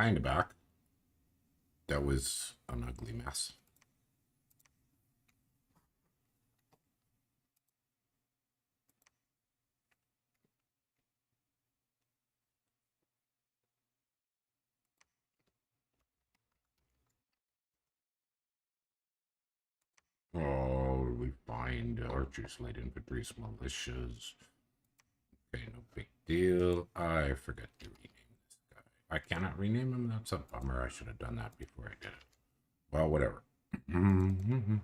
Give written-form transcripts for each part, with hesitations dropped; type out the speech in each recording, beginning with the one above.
kind of back. That was an ugly mess. Oh, we find archers, light infantry, militias. Okay, no big deal. I forgot to rename this guy. I cannot rename him. That's a bummer. I should have done that before I did it. Well, whatever. And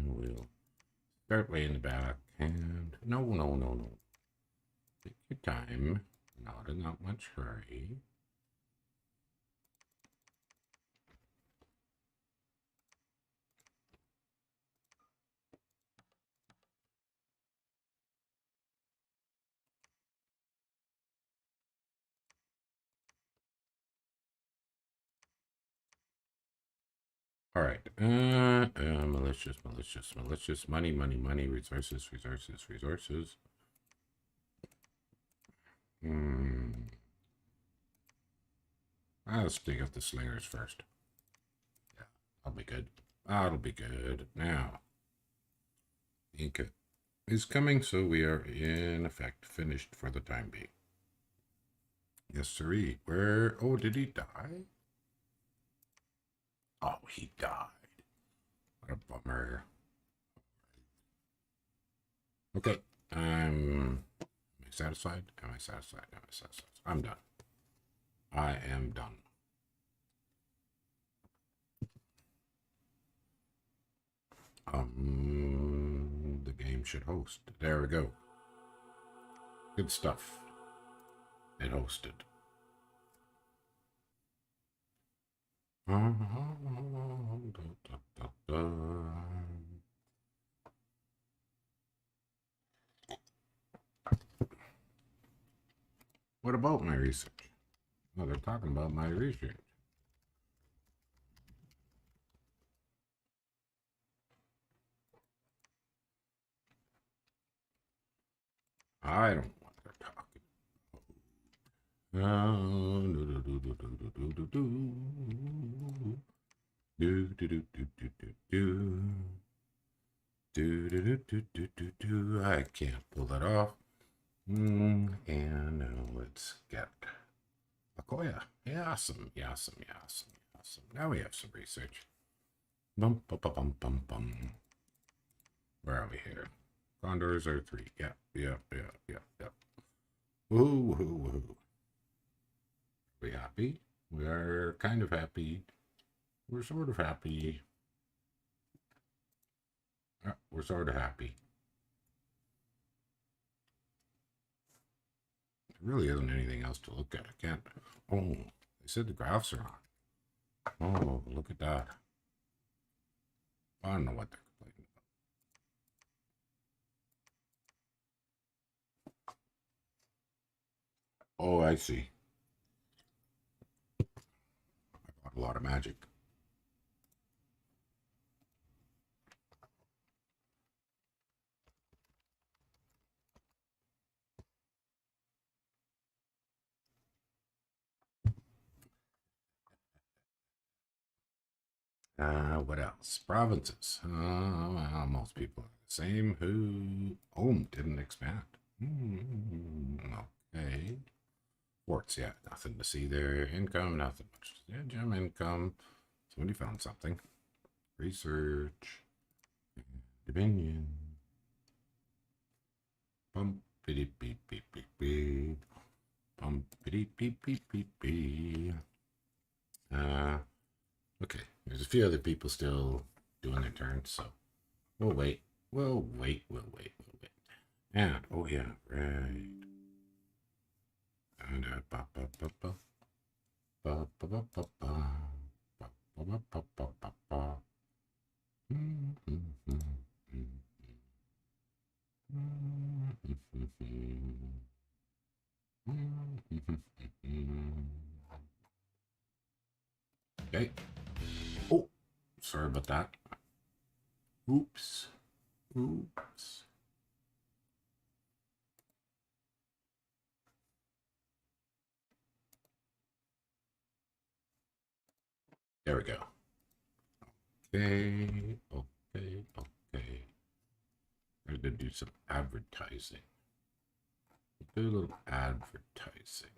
we'll start way in the back. And no. Take your time. Not in that much hurry. All right. Malicious. Money. Resources. Let's dig up the slingers first. Yeah, that'll be good. That'll be good. Now, Inca is coming, so we are in effect finished for the time being. Yes, sirree. Where? Oh, did he die? Oh, he died. What a bummer. Okay. Am I satisfied? Am I satisfied? I'm done. I am done. The game should host. There we go. Good stuff. It hosted. What about my research? Well, they're talking about my research. I don't know what they're talking about. I can't pull that off. And let's get Akoya. Awesome. Now we have some research. Bum. Where are we here? Condors are 3. Yeah. Woohoo. Are we happy? We're kind of happy. We're sort of happy. We're sort of happy. There really isn't anything else to look at. I can't. Oh, they said the graphs are on. Oh, look at that. I don't know what they're complaining about. Oh, I see. I got a lot of magic. What else? Provinces. Well, most people are the same. Who? Didn't expand. Okay. Ports, yeah, nothing to see there. Income, nothing much. Yeah, gem income. Somebody found something. Research. Dominion. Bumpity beep beep beep beep. Bumpity beep beep beep beep. Okay, there's a few other people still doing their turns, so we'll wait. And, oh yeah, right. And, okay. Oh, sorry about that. Oops. There we go. Okay, okay. I'm going to do some advertising. Do a little advertising.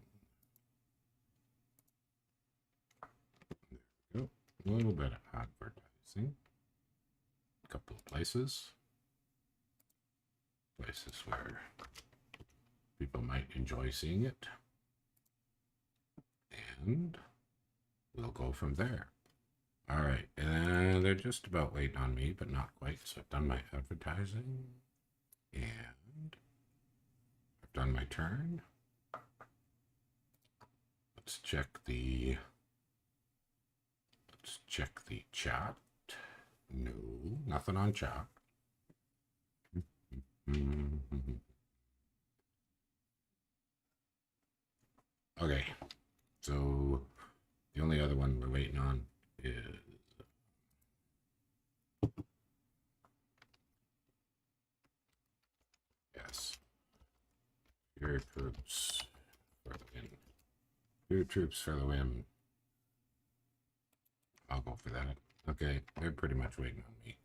There we go. A little bit of advertising. A couple of places. Places where people might enjoy seeing it. And we'll go from there. All right, and they're just about waiting on me, but not quite. So I've done my advertising, and I've done my turn. Let's check the chat. No, nothing on chat. Okay, so the only other one we're waiting on is yes. Your troops for the win. Your troops for the win. I'll go for that. Okay, they're pretty much waiting on me.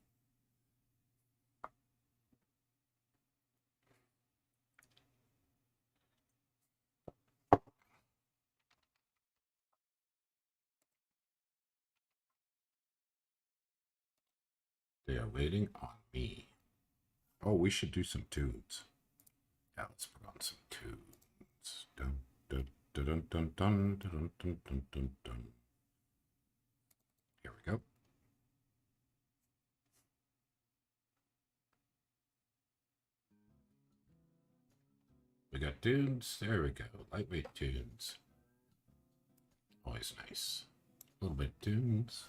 They are waiting on me. Oh, we should do some tunes. Yeah, let's put on some tunes. Dun, dun, dun, dun, dun, dun, dun, dun, dun, dun, dun. Here we go. We got tunes. There we go. Lightweight tunes. Always nice. A little bit of tunes.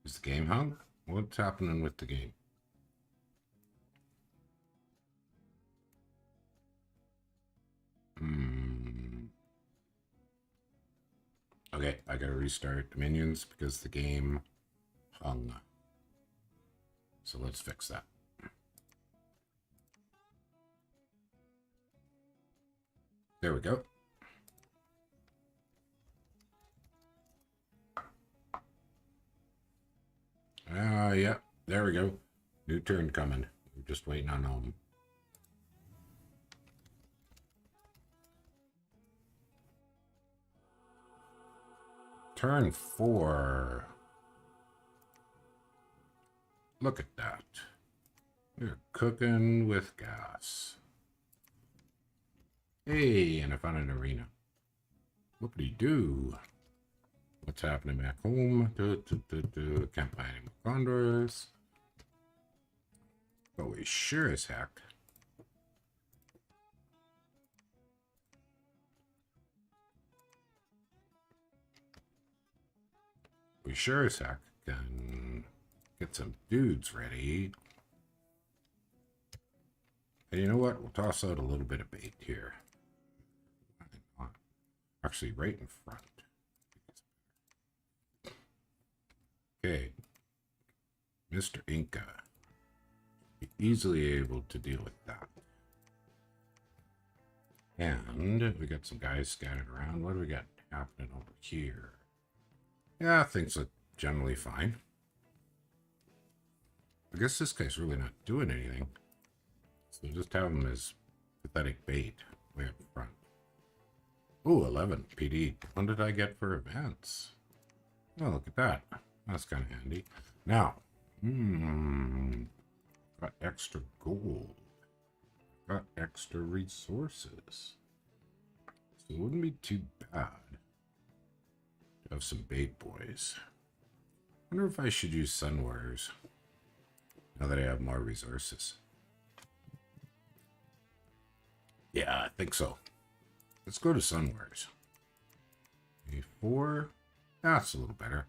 Is the game hung? What's happening with the game? Okay, I gotta restart Dominions because the game hung. So let's fix that. There we go. Yeah, there we go. New turn coming. We're just waiting on home. Turn 4. Look at that. We're cooking with gas. Hey, and I found an arena. Whoop-de-doo. What's happening back home? Can't buy any more condors. But we sure as heck. We sure as heck can get some dudes ready. And you know what? We'll toss out a little bit of bait here. Actually, right in front. Okay. Mr. Inca. Be easily able to deal with that. And we got some guys scattered around. What do we got happening over here? Yeah, things look generally fine. I guess this guy's really not doing anything. So just have him as pathetic bait way up front. Oh, 11 PD. What did I get for events? Oh, look at that. That's kind of handy. Now, got extra gold. Got extra resources. So it wouldn't be too bad to have some bait boys. I wonder if I should use Sun Warriors now that I have more resources. Yeah, I think so. Let's go to Sun Warriors. A4. That's a little better.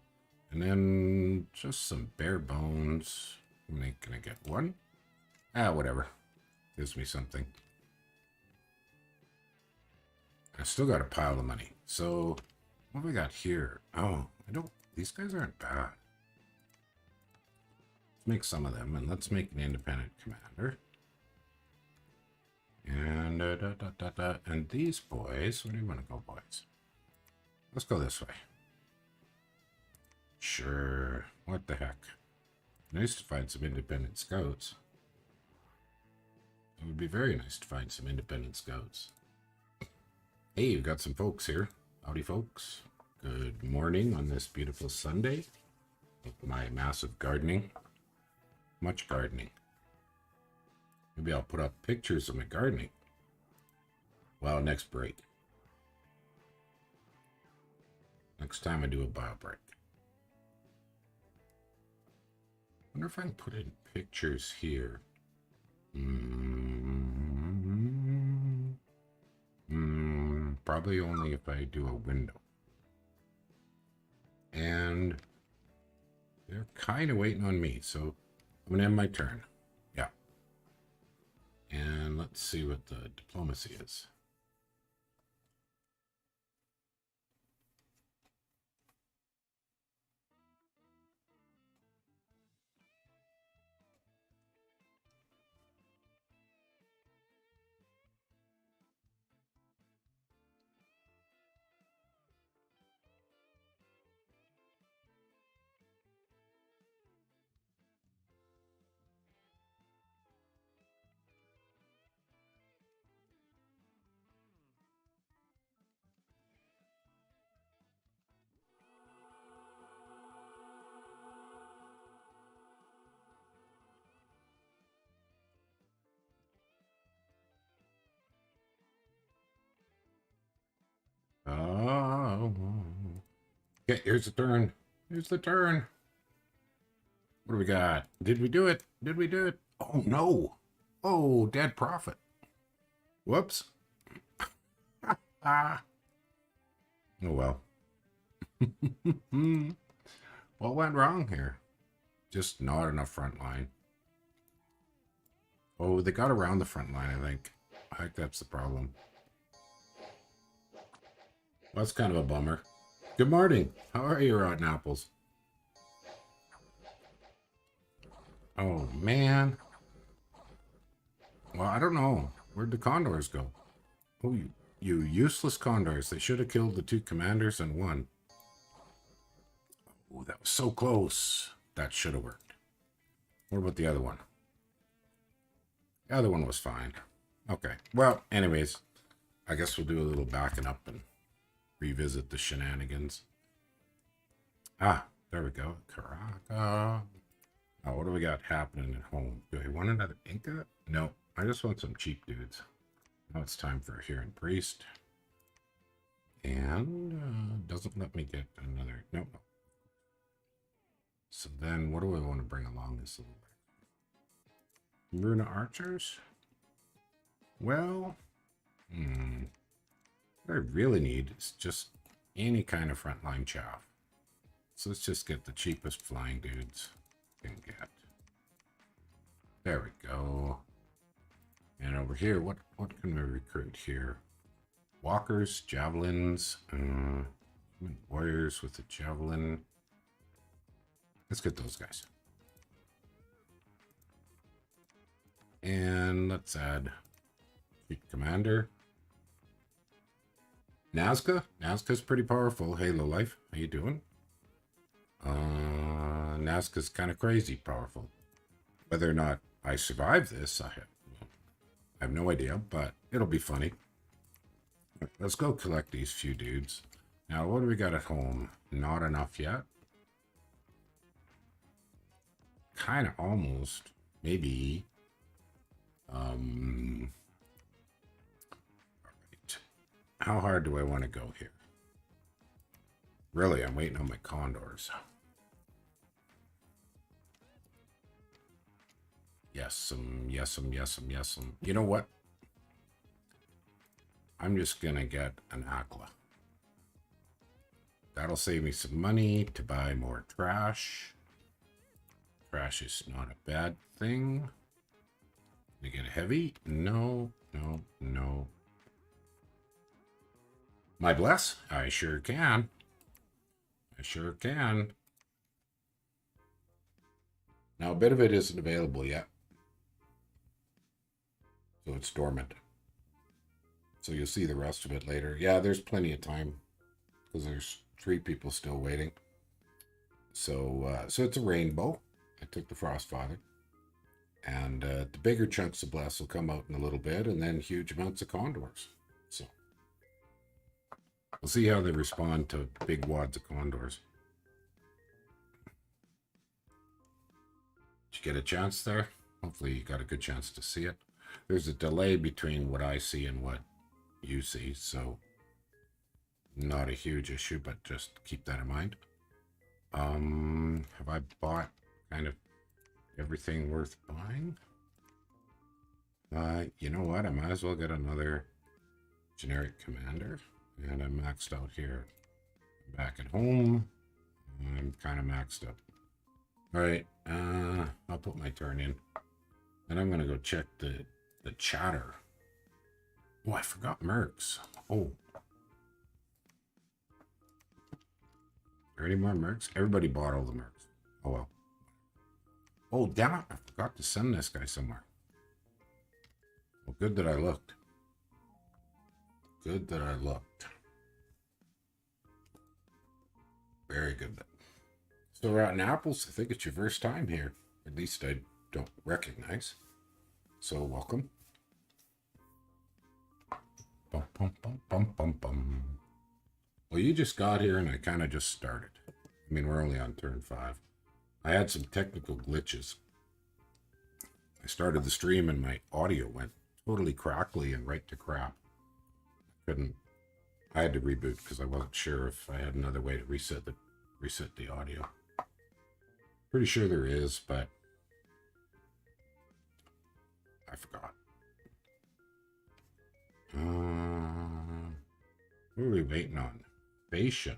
And then just some bare bones. Can I get one? Ah, whatever. Gives me something. I still got a pile of money. So, what have we got here? Oh, these guys aren't bad. Let's make some of them, and let's make an independent commander. And and these boys, where do you want to go, boys? Let's go this way. Sure. What the heck? Nice to find some independent scouts. It would be very nice to find some independent scouts. Hey, you've got some folks here. Howdy, folks. Good morning on this beautiful Sunday. With my massive gardening. Much gardening. Maybe I'll put up pictures of my gardening. Well, next break. Next time I do a bio break. Wonder if I can put in pictures here. Probably only if I do a window. And they're kind of waiting on me, so I'm going to end my turn. Yeah. And let's see what the diplomacy is. Oh. Okay, here's the turn. Here's the turn. What do we got? Did we do it? Did we do it? Oh, no. Oh, dead profit. Whoops. Ah. Oh, well. What went wrong here? Just not enough front line. Oh, they got around the front line, I think. I think that's the problem. Well, that's kind of a bummer. Good morning. How are you, Rotten Apples? Oh, man. Well, I don't know. Where'd the condors go? Oh, you useless condors. They should have killed the two commanders and won. Oh, that was so close. That should have worked. What about the other one? The other one was fine. Okay. Well, anyways, I guess we'll do a little backing up and revisit the shenanigans. Ah, there we go. Caracas. Oh, what do we got happening at home? Do I want another Inca? No, I just want some cheap dudes. Now it's time for a Huron Priest. And doesn't let me get another. Nope. So then what do I want to bring along this little bit? Runa Archers? Well, what I really need is just any kind of frontline chaff. So let's just get the cheapest flying dudes we can get. There we go. And over here, what can we recruit here? Walkers, javelins, warriors with a javelin. Let's get those guys. And let's add commander. Nazca? Nazca's pretty powerful. Hey, Lowlife, how you doing? Nazca's kind of crazy powerful. Whether or not I survive this, I have no idea, but it'll be funny. Let's go collect these few dudes. Now, what do we got at home? Not enough yet. Kind of almost. Maybe. All right. How hard do I want to go here? Really, I'm waiting on my condors. Yes, yes, yes. You know what? I'm just going to get an Aqua. That'll save me some money to buy more trash. Trash is not a bad thing. Can I get a heavy? No. My bless? I sure can. I sure can. Now, a bit of it isn't available yet. So it's dormant. So you'll see the rest of it later. Yeah, there's plenty of time because there's 3 people still waiting. So so it's a rainbow. I took the Frostfather. And the bigger chunks of Bless will come out in a little bit, and then huge amounts of Condors. So we'll see how they respond to big wads of Condors. Did you get a chance there? Hopefully you got a good chance to see it. There's a delay between what I see and what you see, so not a huge issue, but just keep that in mind. Have I bought kind of everything worth buying? You know what? I might as well get another generic commander. And I'm maxed out here. Back at home. I'm kind of maxed up. Alright, I'll put my turn in. And I'm gonna go check the chatter. Oh, I forgot mercs. Oh. Are there any more mercs? Everybody bought all the mercs. Oh well. Oh, damn it. I forgot to send this guy somewhere. Well, good that I looked. Good that I looked. Very good. So, Rotten Apples, I think it's your first time here. At least I don't recognize. So, welcome. Bum, bum, bum, bum, bum, bum. Well, you just got here and I kind of just started. I mean, we're only on turn 5. I had some technical glitches. I started the stream and my audio went totally crackly and right to crap. I had to reboot because I wasn't sure if I had another way to reset the audio. Pretty sure there is, but I forgot. What are we waiting on? Fascia.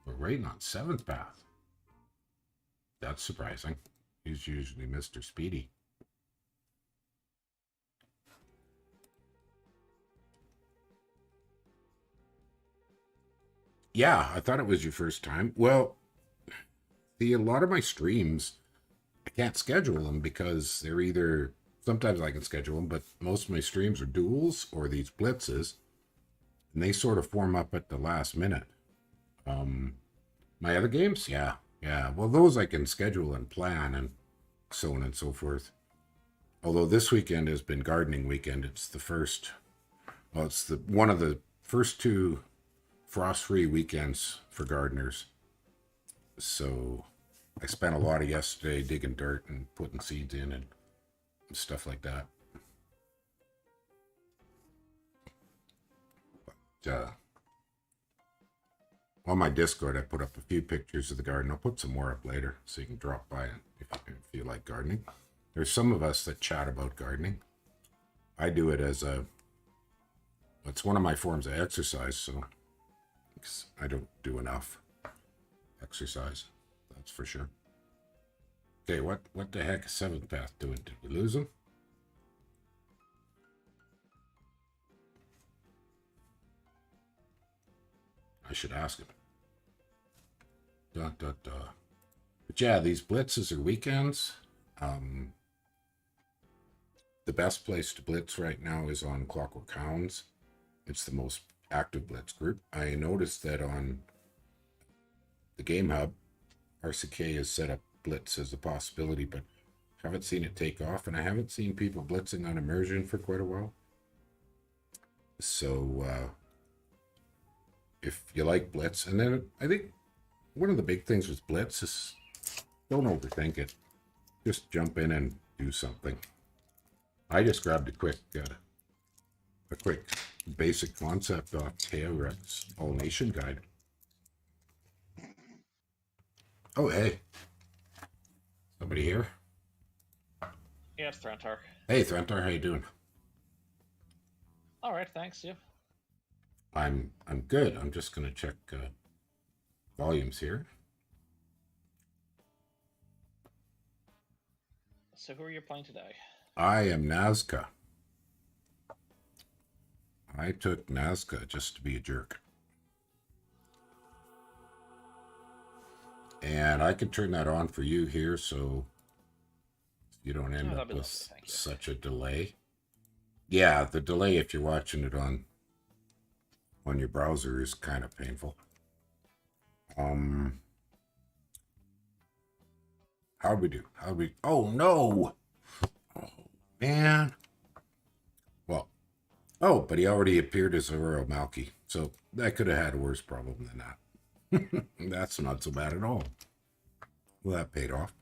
We're waiting on 7th Path. That's surprising. He's usually Mr. Speedy. Yeah, I thought it was your first time. Well, see, a lot of my streams, I can't schedule them because they're either, sometimes I can schedule them, but most of my streams are duels or these blitzes, and they sort of form up at the last minute. My other games, yeah. Well, those I can schedule and plan and so on and so forth. Although this weekend has been gardening weekend. It's the first, well, it's one of the first 2 frost-free weekends for gardeners. So I spent a lot of yesterday digging dirt and putting seeds in and stuff like that. But, on my Discord, I put up a few pictures of the garden. I'll put some more up later so you can drop by if you like gardening. There's some of us that chat about gardening. I do it as it's one of my forms of exercise, so I don't do enough exercise, that's for sure. Okay, what the heck is 7th Path doing? Did we lose him? I should ask him. But yeah, these blitzes are weekends. The best place to blitz right now is on Clockwork Hounds. It's the most active blitz group. I noticed that on the Game Hub, RCK has set up blitz as a possibility, but haven't seen it take off, and I haven't seen people blitzing on immersion for quite a while. So if you like blitz, and then I think one of the big things with blitz is don't overthink it. Just jump in and do something. I just grabbed a quick basic concept off KOREX All Nation Guide. Oh, hey. Somebody here? Yeah, it's Thrantar. Hey, Thrantar, how you doing? All right, thanks. You? I'm good. I'm just gonna check volumes here. So who are you playing today? I am Nazca. I took Nazca just to be a jerk. And I can turn that on for you here so you don't end up with such a delay. Yeah, the delay if you're watching it on your browser is kind of painful. How'd we do? How'd we? Oh no! Oh man. Well, oh, but he already appeared as a Royal Malky, so that could have had a worse problem than that. That's not so bad at all. Well, that paid off.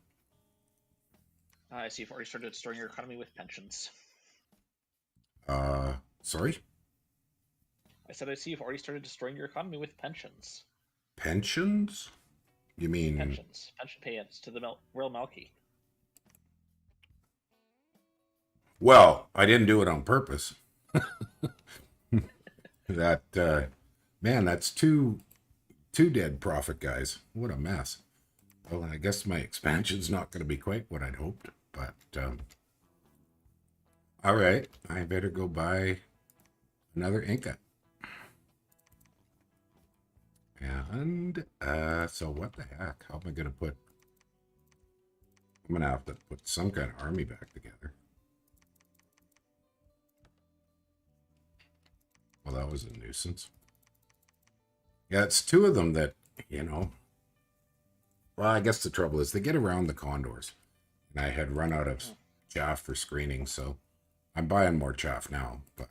I see you've already started storing your economy with pensions. Sorry? I said I see you've already started destroying your economy with pensions. Pensions? You mean Pensions. Pension payouts to the Royal Malky. Well, I didn't do it on purpose. Man, that's two dead profit guys. What a mess. Well, I guess my expansion's not going to be quite what I'd hoped, but all right, I better go buy another Inca. And so what the heck? How am I going to put? I'm going to have to put some kind of army back together. Well, that was a nuisance. Yeah, it's two of them that, well, I guess the trouble is they get around the condors. And I had run out of chaff for screening, so I'm buying more chaff now. But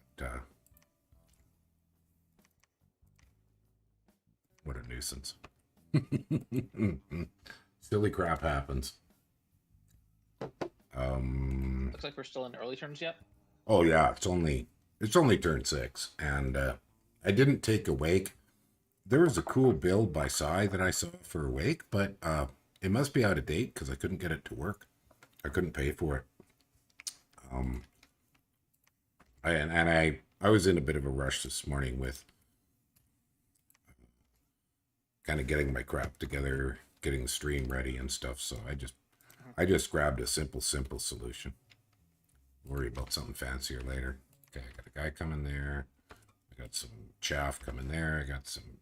what a nuisance. Silly crap happens. Looks like we're still in early turns yet. Oh yeah, it's only turn 6, and I didn't take a wake. There was a cool build by Psy that I saw for a wake, but it must be out of date because I couldn't get it to work. I couldn't pay for it. I was in a bit of a rush this morning with kind of getting my crap together, getting the stream ready and stuff. So I just grabbed a simple solution. Worry about something fancier later. Okay, I got a guy coming there. I got some chaff coming there. I got some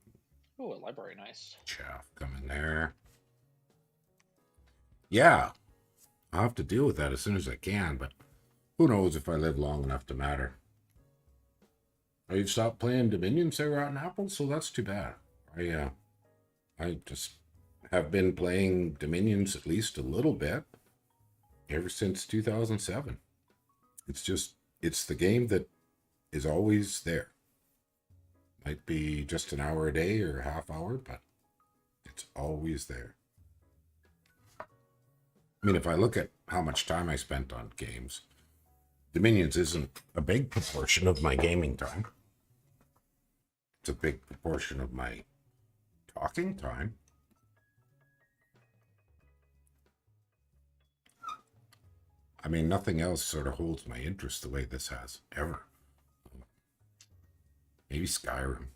Oh, a library, nice. chaff coming there. Yeah, I'll have to deal with that as soon as I can, but who knows if I live long enough to matter. I stopped playing Dominion, say Rotten Apple, so that's too bad. I just have been playing Dominions at least a little bit ever since 2007. It's the game that is always there. Might be just an hour a day or a half hour, but it's always there. I mean, if I look at how much time I spent on games, Dominions isn't a big proportion of my gaming time. It's a big proportion of my talking time. I mean, nothing else sort of holds my interest the way this has, ever. Maybe Skyrim.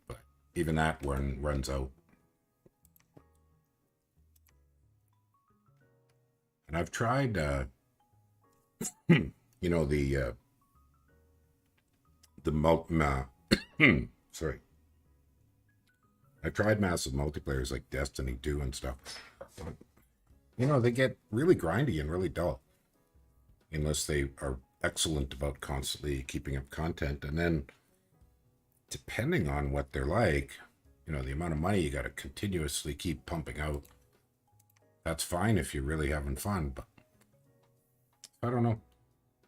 But even that one runs out. And I've tried, sorry. I've tried massive multiplayers like Destiny 2 and stuff. They get really grindy and really dull. Unless they are excellent about constantly keeping up content. And then, depending on what they're like, the amount of money you got to continuously keep pumping out. That's fine if you're really having fun, but I don't know.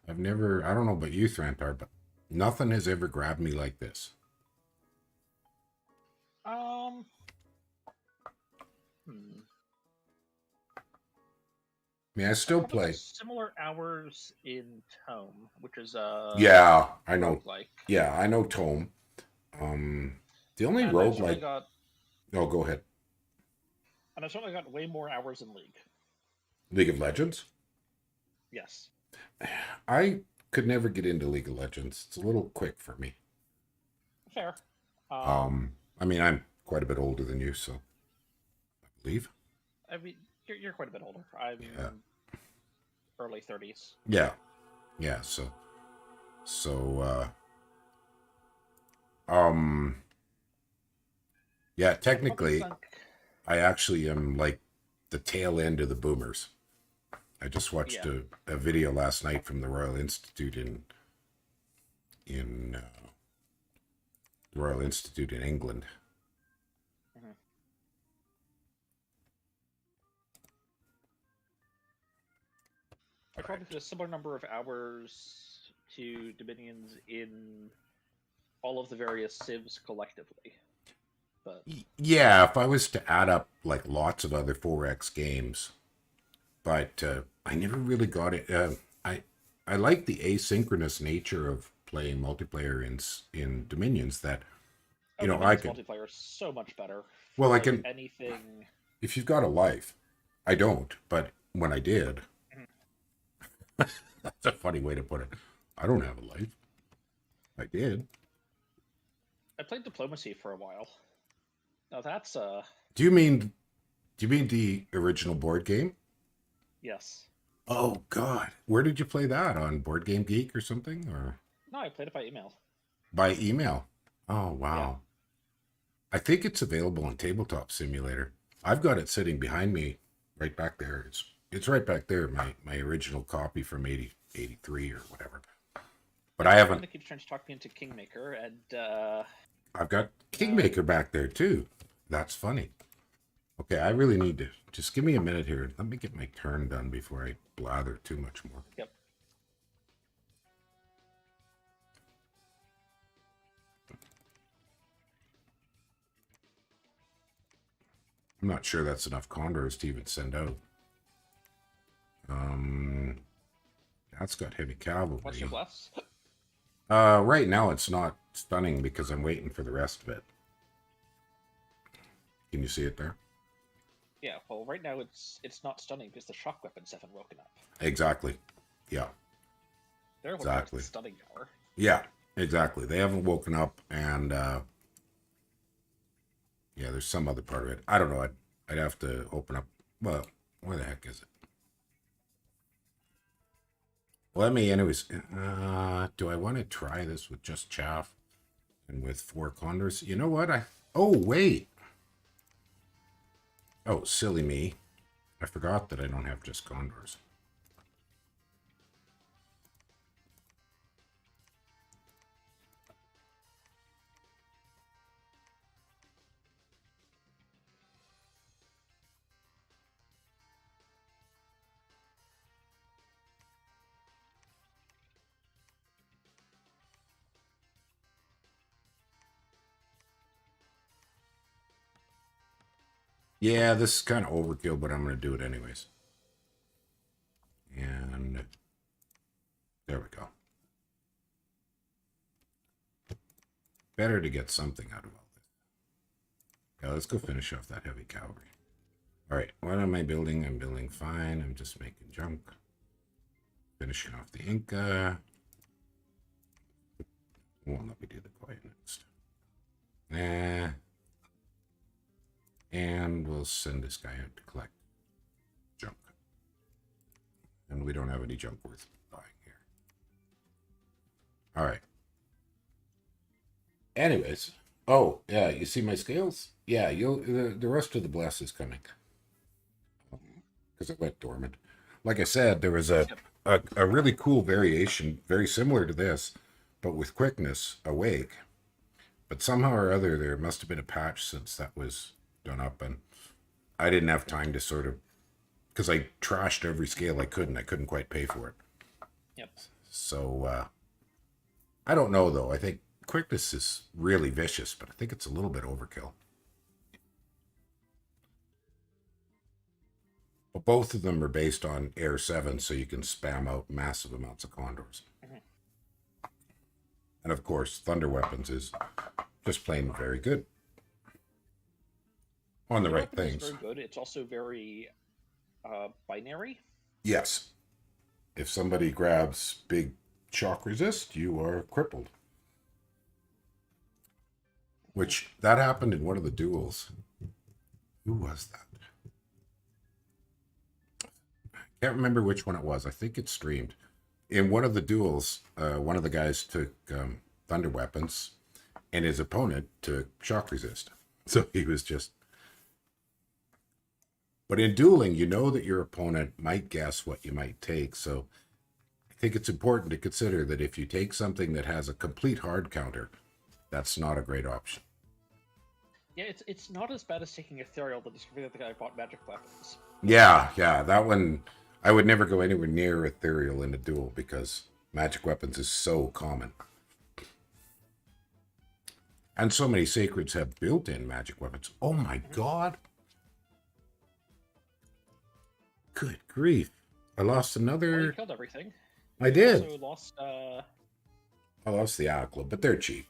I don't know about you, Thrantar, but nothing has ever grabbed me like this. I mean, I still play similar hours in Tome, which is yeah, I know. roguelike. Yeah, I know Tome. The only roguelike. Oh, go ahead. And I've certainly got way more hours in League. League of Legends? Yes. I could never get into League of Legends. It's a little quick for me. Fair. I mean, I'm quite a bit older than you, so I believe. I mean, you're quite a bit older. I'm early 30s. Yeah. Yeah, technically, I actually am like the tail end of the boomers. I just watched Yeah. a video last night from the Royal Institute in the Royal Institute in England. Mhm. I probably Right. put a similar number of hours to Dominions in all of the various civs collectively. But Yeah, if I was to add up like lots of other 4X games, but I never really got it. I like the asynchronous nature of playing multiplayer in Dominions. That oh, I Dominions can. multiplayer is so much better Well, for I like can anything. if you've got a life. I don't, but when I did, Mhm. that's a funny way to put it. I don't have a life. I did. I played diplomacy for a while. Now that's Do you mean do you mean the original board game? yes. Oh God, where did you play that on Board Game Geek or something, or No, I played it by email. by email? Oh Yeah. wow, I think it's available on Tabletop Simulator. I've got it sitting behind me, right back there. It's right back there. My original copy from 83 or whatever. But I haven't. Amanda keeps trying to talk me into Kingmaker, and I've got now Kingmaker back there too. That's funny. Okay, I really need to just give me a minute here. Let me get my turn done before I blather too much more. yep. I'm not sure that's enough condors to even send out. That's got heavy cavalry. What's your bless? Right now it's not stunning because I'm waiting for the rest of it. Can you see it there? Yeah. Well, right now it's not stunning because the shock weapons haven't woken up. Exactly. Yeah. They're Exactly. the stunning power. Yeah. Exactly. They haven't woken up, and yeah, there's some other part of it. I don't know. I'd have to open up. Well, where the heck is it? Well, let me, anyways. Do I want to try this with just chaff and with 4 condors? You know what? Oh, wait. Oh, silly me. I forgot that I don't have just condors. Yeah, this is kind of overkill, but I'm going to do it anyways. And there we go. Better to get something out of all this. Yeah, let's go finish off that heavy cavalry. All right, what am I building? I'm building fine. I'm just making junk. Finishing off the Inca. Won't let me do the quiet next. And we'll send this guy out to collect junk. And we don't have any junk worth buying here. All right. Anyways, oh yeah, you see my scales? Yeah, the rest of the bless is coming because it went dormant. Like I said, there was a really cool variation, very similar to this, but with quickness awake. But somehow or other, there must have been a patch since that was done up, and I didn't have time to sort of, because I trashed every scale I could, and I couldn't quite pay for it. Yep. So I don't know though. I think quickness is really vicious, but I think it's a little bit overkill. But both of them are based on Air 7, so you can spam out massive amounts of condors. Mm-hmm. And of course, Thunder Weapons is just plain very good. On the right things. Very good. It's also very binary. Yes. If somebody grabs big shock resist, you are crippled. Which, that happened in one of the duels. Who was that? Can't remember which one it was. I think it streamed. In one of the duels, one of the guys took Thunder Weapons, and his opponent took shock resist. So he was just But in dueling, you know that your opponent might guess what you might take. So I think it's important to consider that if you take something that has a complete hard counter, that's not a great option. Yeah, it's not as bad as taking Ethereal, but discovering that the guy bought magic weapons. Yeah, that one, I would never go anywhere near Ethereal in a duel because magic weapons is so common. And so many sacreds have built-in magic weapons. Oh my god. Good grief. I lost another... Well, you killed everything. I did. Also lost, I lost the Aqua, but they're cheap.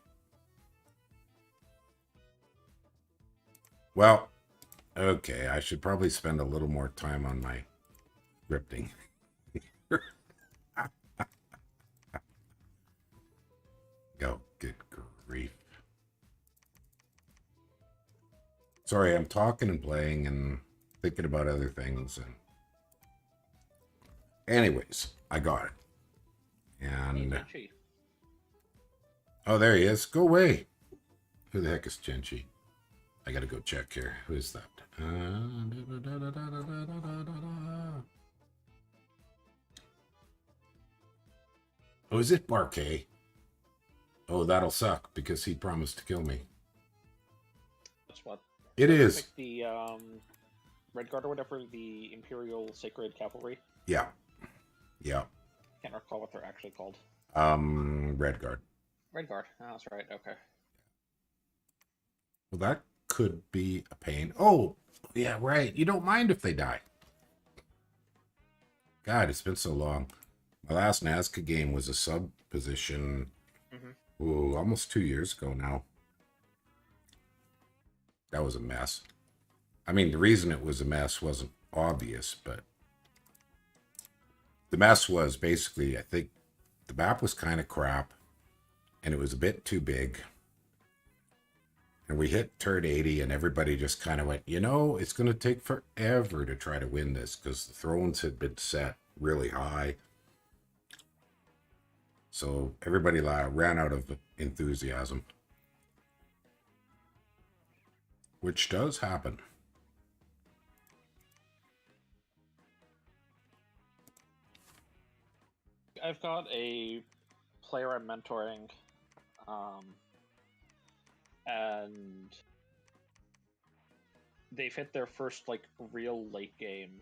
Well, okay, I should probably spend a little more time on my scripting. Go, good grief. Sorry, I'm talking and playing and thinking about other things. And anyways, I got it. And oh, there he is. Go away. Who the heck is Genchi? I gotta go check here. Who is that? Oh, is it Barkay? Oh, that'll suck because he promised to kill me. That's what it is. Pick the Red Guard or whatever, the Imperial Sacred Cavalry. Yeah. Can't recall what they're actually called. Red Guard. Red Guard. Oh, that's right. Okay. Well, that could be a pain. Oh, yeah, right. You don't mind if they die. God, it's been so long. My last Nazca game was a sub position. Ooh, almost 2 years ago now. That was a mess. I mean, the reason it was a mess wasn't obvious, but the mess was basically, I think, the map was kind of crap, and it was a bit too big. And we hit turn 80, and everybody just kind of went, you know, it's going to take forever to try to win this, because the thrones had been set really high. So everybody ran out of enthusiasm. Which does happen. I've got a player I'm mentoring, and they've hit their first, like, real late game.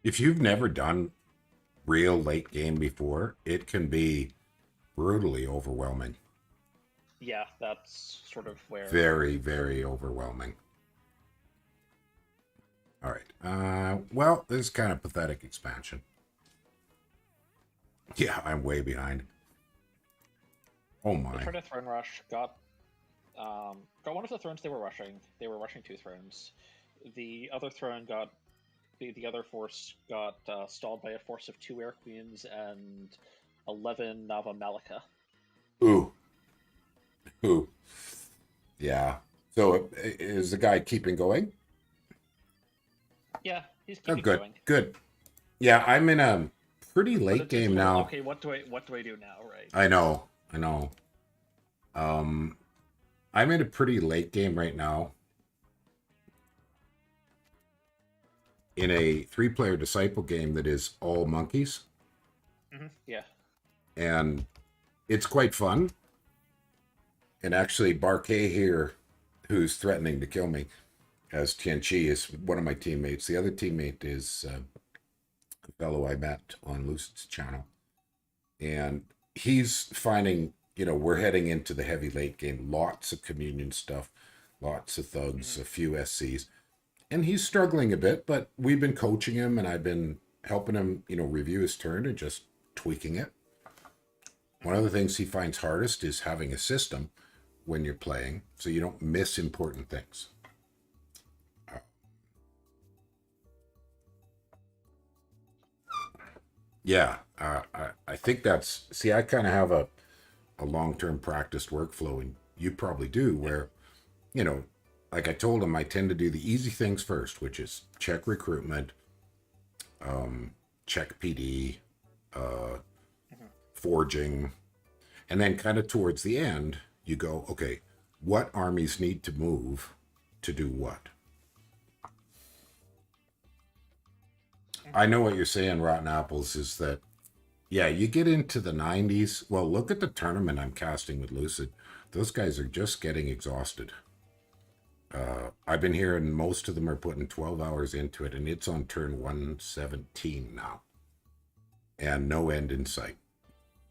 If you've never done real late game before, it can be brutally overwhelming. Yeah, that's sort of where... Very, very overwhelming. All right. Well, this is kind of pathetic expansion. Yeah, I'm way behind. Oh my. They tried a throne rush, got one of the thrones they were rushing. They were rushing 2 thrones. The other throne got... The other force got stalled by a force of 2 Air Queens and 11 Nava Malika. Ooh. Yeah. So is the guy keeping going? Yeah, he's keeping going. Good. Yeah, I'm in a pretty late game now. Okay, what do I do now, right? I know. I'm in a pretty late game right now. In a 3-player disciple game that is all monkeys. Yeah. And it's quite fun. And actually, Barkay here, who's threatening to kill me, as Tianchi, is one of my teammates. The other teammate is a fellow I met on Lucid's channel. And he's finding, we're heading into the heavy late game. Lots of communion stuff, lots of thugs, a few SCs. And he's struggling a bit, but we've been coaching him, and I've been helping him, review his turn and just tweaking it. One of the things he finds hardest is having a system when you're playing, so you don't miss important things. Yeah, I think that's... See, I kind of have a long-term practiced workflow, and you probably do, where, like I told him, I tend to do the easy things first, which is check recruitment, check PD, forging, and then kind of towards the end, you go, okay, what armies need to move to do what? I know what you're saying, Rotten Apples, is that, yeah, you get into the 90s. Well, look at the tournament I'm casting with Lucid. Those guys are just getting exhausted. I've been hearing most of them are putting 12 hours into it, and it's on turn 117 now. And no end in sight.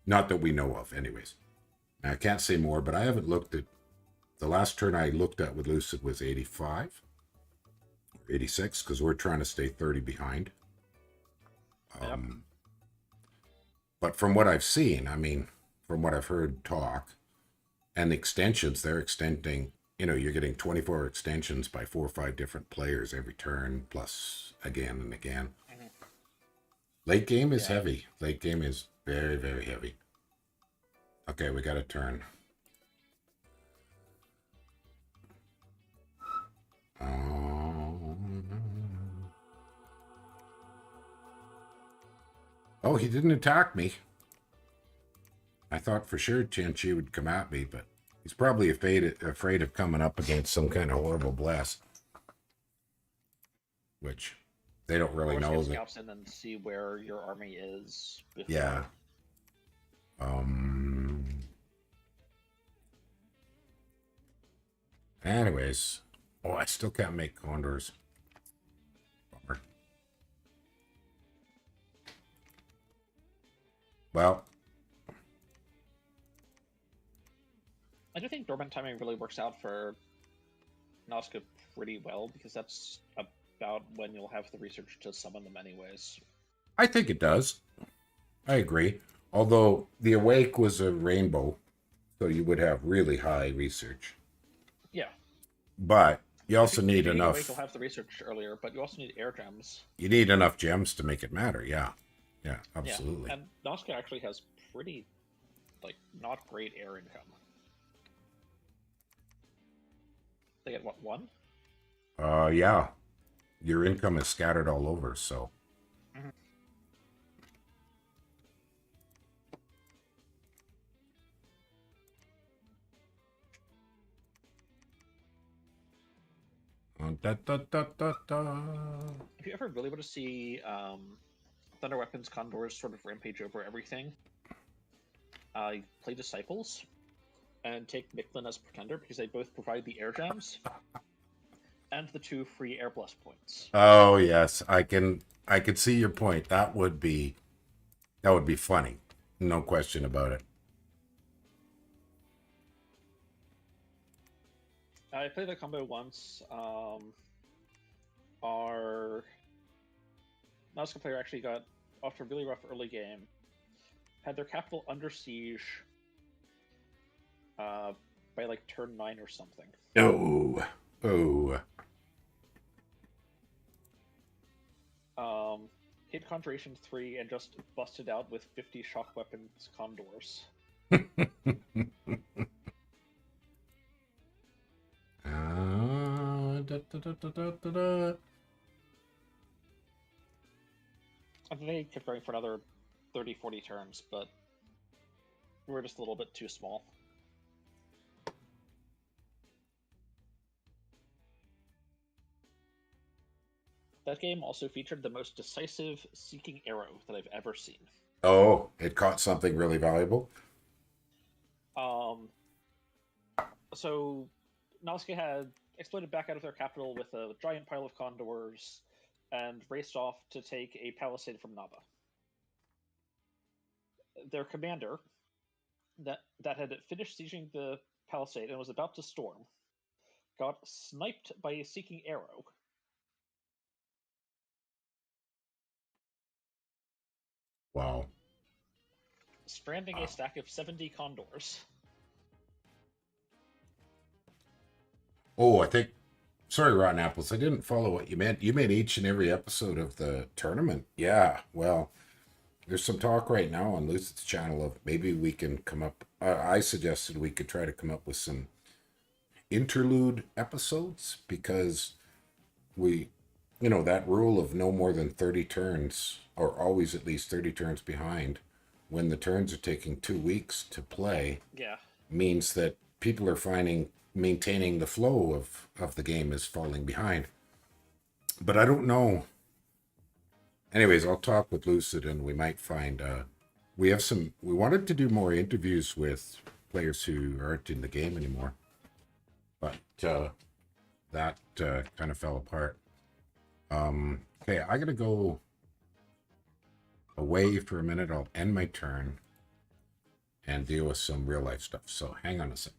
Not that we know of, anyways. Now, I can't say more, but I haven't looked at... The last turn I looked at with Lucid was 85. 86, because we're trying to stay 30 behind. Yep. But from what I've seen, I mean, from what I've heard talk, and the extensions, they're extending, you're getting 24 extensions by 4 or 5 different players every turn, plus again and again. Mhm. Late game is heavy. Late game is very, very heavy. Okay, we got a turn. Oh, he didn't attack me. I thought for sure Tianchi would come at me, but he's probably afraid of coming up against some kind of horrible blast. Which they don't really know. That scouts in and see where your army is. Before. Yeah. Anyways. Oh, I still can't make condors. Bummer. Well, I do think dormant timing really works out for Nazca pretty well, because that's about when you'll have the research to summon them anyways. I think it does. I agree. Although the Awake was a rainbow, so you would have really high research. Yeah. But you also need enough... Awake will have the research earlier, but you also need air gems. You need enough gems to make it matter, yeah. Yeah, absolutely. Yeah. And Nazca actually has pretty, not great air income. They get, what, 1? Yeah. Your income is scattered all over, so... Mm-hmm. If you ever really want to see Thunder Weapons Condors sort of rampage over everything, play Disciples and take Micklin as Pretender, because they both provide the air gems and the 2 free air blast points. Oh yes, I can see your point. That would be funny. No question about it. I played the combo once. Our Nazca player actually got off to a really rough early game. Had their capital under siege by turn 9 or something. Oh. Hit Conjuration 3 and just busted out with 50 shock weapons condors. I think they kept going for another 30-40 turns, but we were just a little bit too small. That game also featured the most decisive seeking arrow that I've ever seen. Oh, it caught something really valuable? So Nazca had exploded back out of their capital with a giant pile of condors and raced off to take a palisade from Naba. Their commander, that had finished sieging the palisade and was about to storm, got sniped by a seeking arrow. Wow. Stranding a stack of 70 condors. Oh, I think... Sorry, Rotten Apples, I didn't follow what you meant. You meant each and every episode of the tournament. Yeah, well, there's some talk right now on Lucid's channel of maybe we can come up... I suggested we could try to come up with some interlude episodes, because we... that rule of no more than 30 turns, or always at least 30 turns behind, when the turns are taking 2 weeks to play, means that people are finding maintaining the flow of the game is falling behind. But I don't know. Anyways, I'll talk with Lucid, and we might find. We have some. We wanted to do more interviews with players who aren't in the game anymore, but that kind of fell apart. Okay, I gotta go away for a minute. I'll end my turn and deal with some real life stuff. So hang on a sec.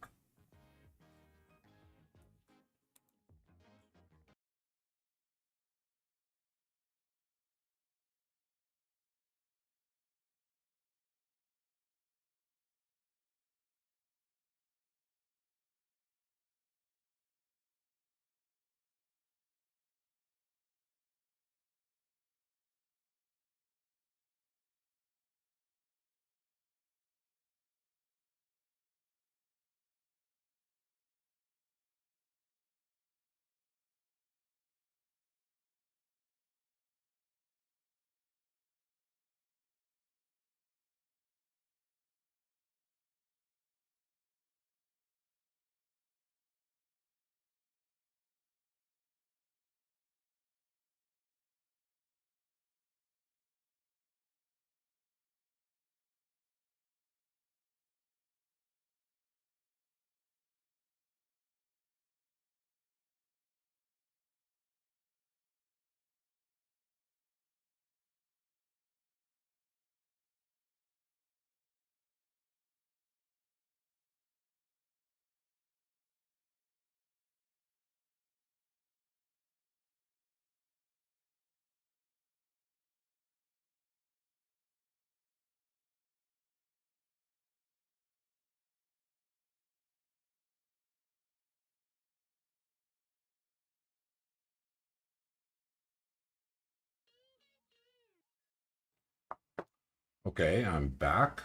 Okay, I'm back,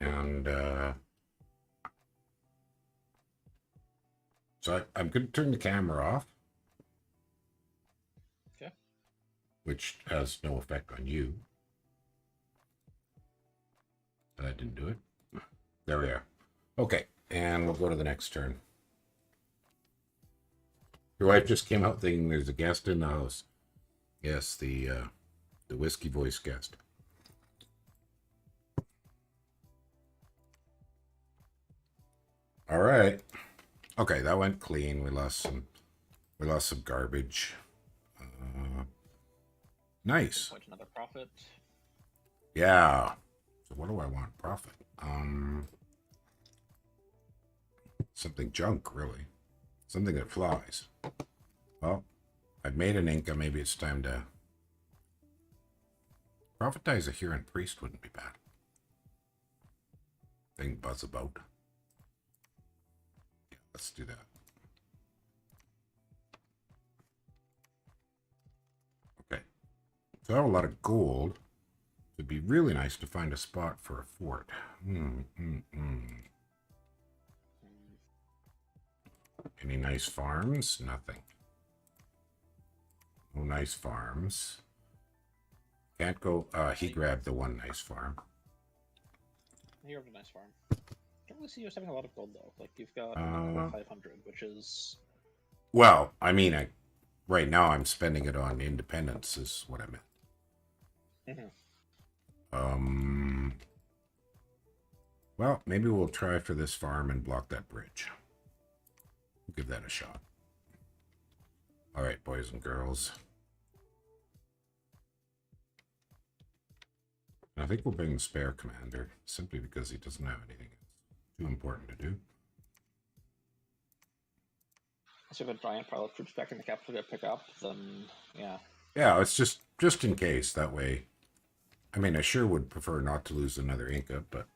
and so I'm going to turn the camera off, Okay. which has no effect on you. That didn't do it. There we are. Okay, and we'll go to the next turn. Your wife just came out thinking there's a guest in the house. Yes, the whiskey voice guest. All right. Okay, that went clean. We lost some garbage. Nice. Point another profit. Yeah. So what do I want? Profit. Something junk, really. Something that flies. Well, I've made an Inca. Maybe it's time to profitize a Huron priest. Wouldn't be bad. Thing buzz about. Yeah, let's do that. Okay. So I have a lot of gold. It'd be really nice to find a spot for a fort. Any nice farms? Nothing. No nice farms. Can't go. He grabbed the one nice farm. You have a nice farm. Don't really see you as having a lot of gold though. Like you've got 500, which is. Well, I mean, right now I'm spending it on independence. Is what I meant. Well, maybe we'll try for this farm and block that bridge. We'll give that a shot. All right, boys and girls. And I think we'll bring the spare commander, simply because he doesn't have anything too important to do. So if a giant pile of troops back in the capital get pick up, then yeah. Yeah, it's just in case. That way, I mean, I sure would prefer not to lose another Inca, but...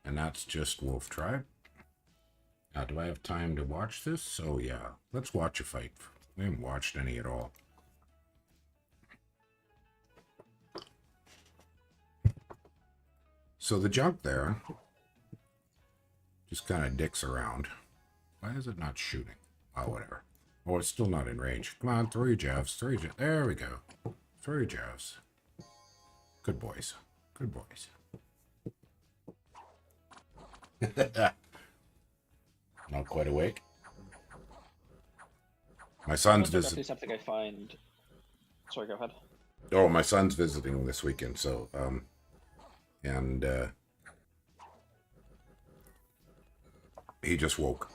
And that's just Wolf Tribe. Now, do I have time to watch this? Oh, yeah. Let's watch a fight. We haven't watched any at all. So the junk there just kind of dicks around. Why is it not shooting? Oh, whatever. Oh, it's still not in range. Come on, throw your javs. Throw your javs. There we go. Throw your javs. Good boys. Good boys. Not quite awake. My son's That's definitely something I find Sorry, go ahead. Oh, my son's visiting this weekend, so and he just woke.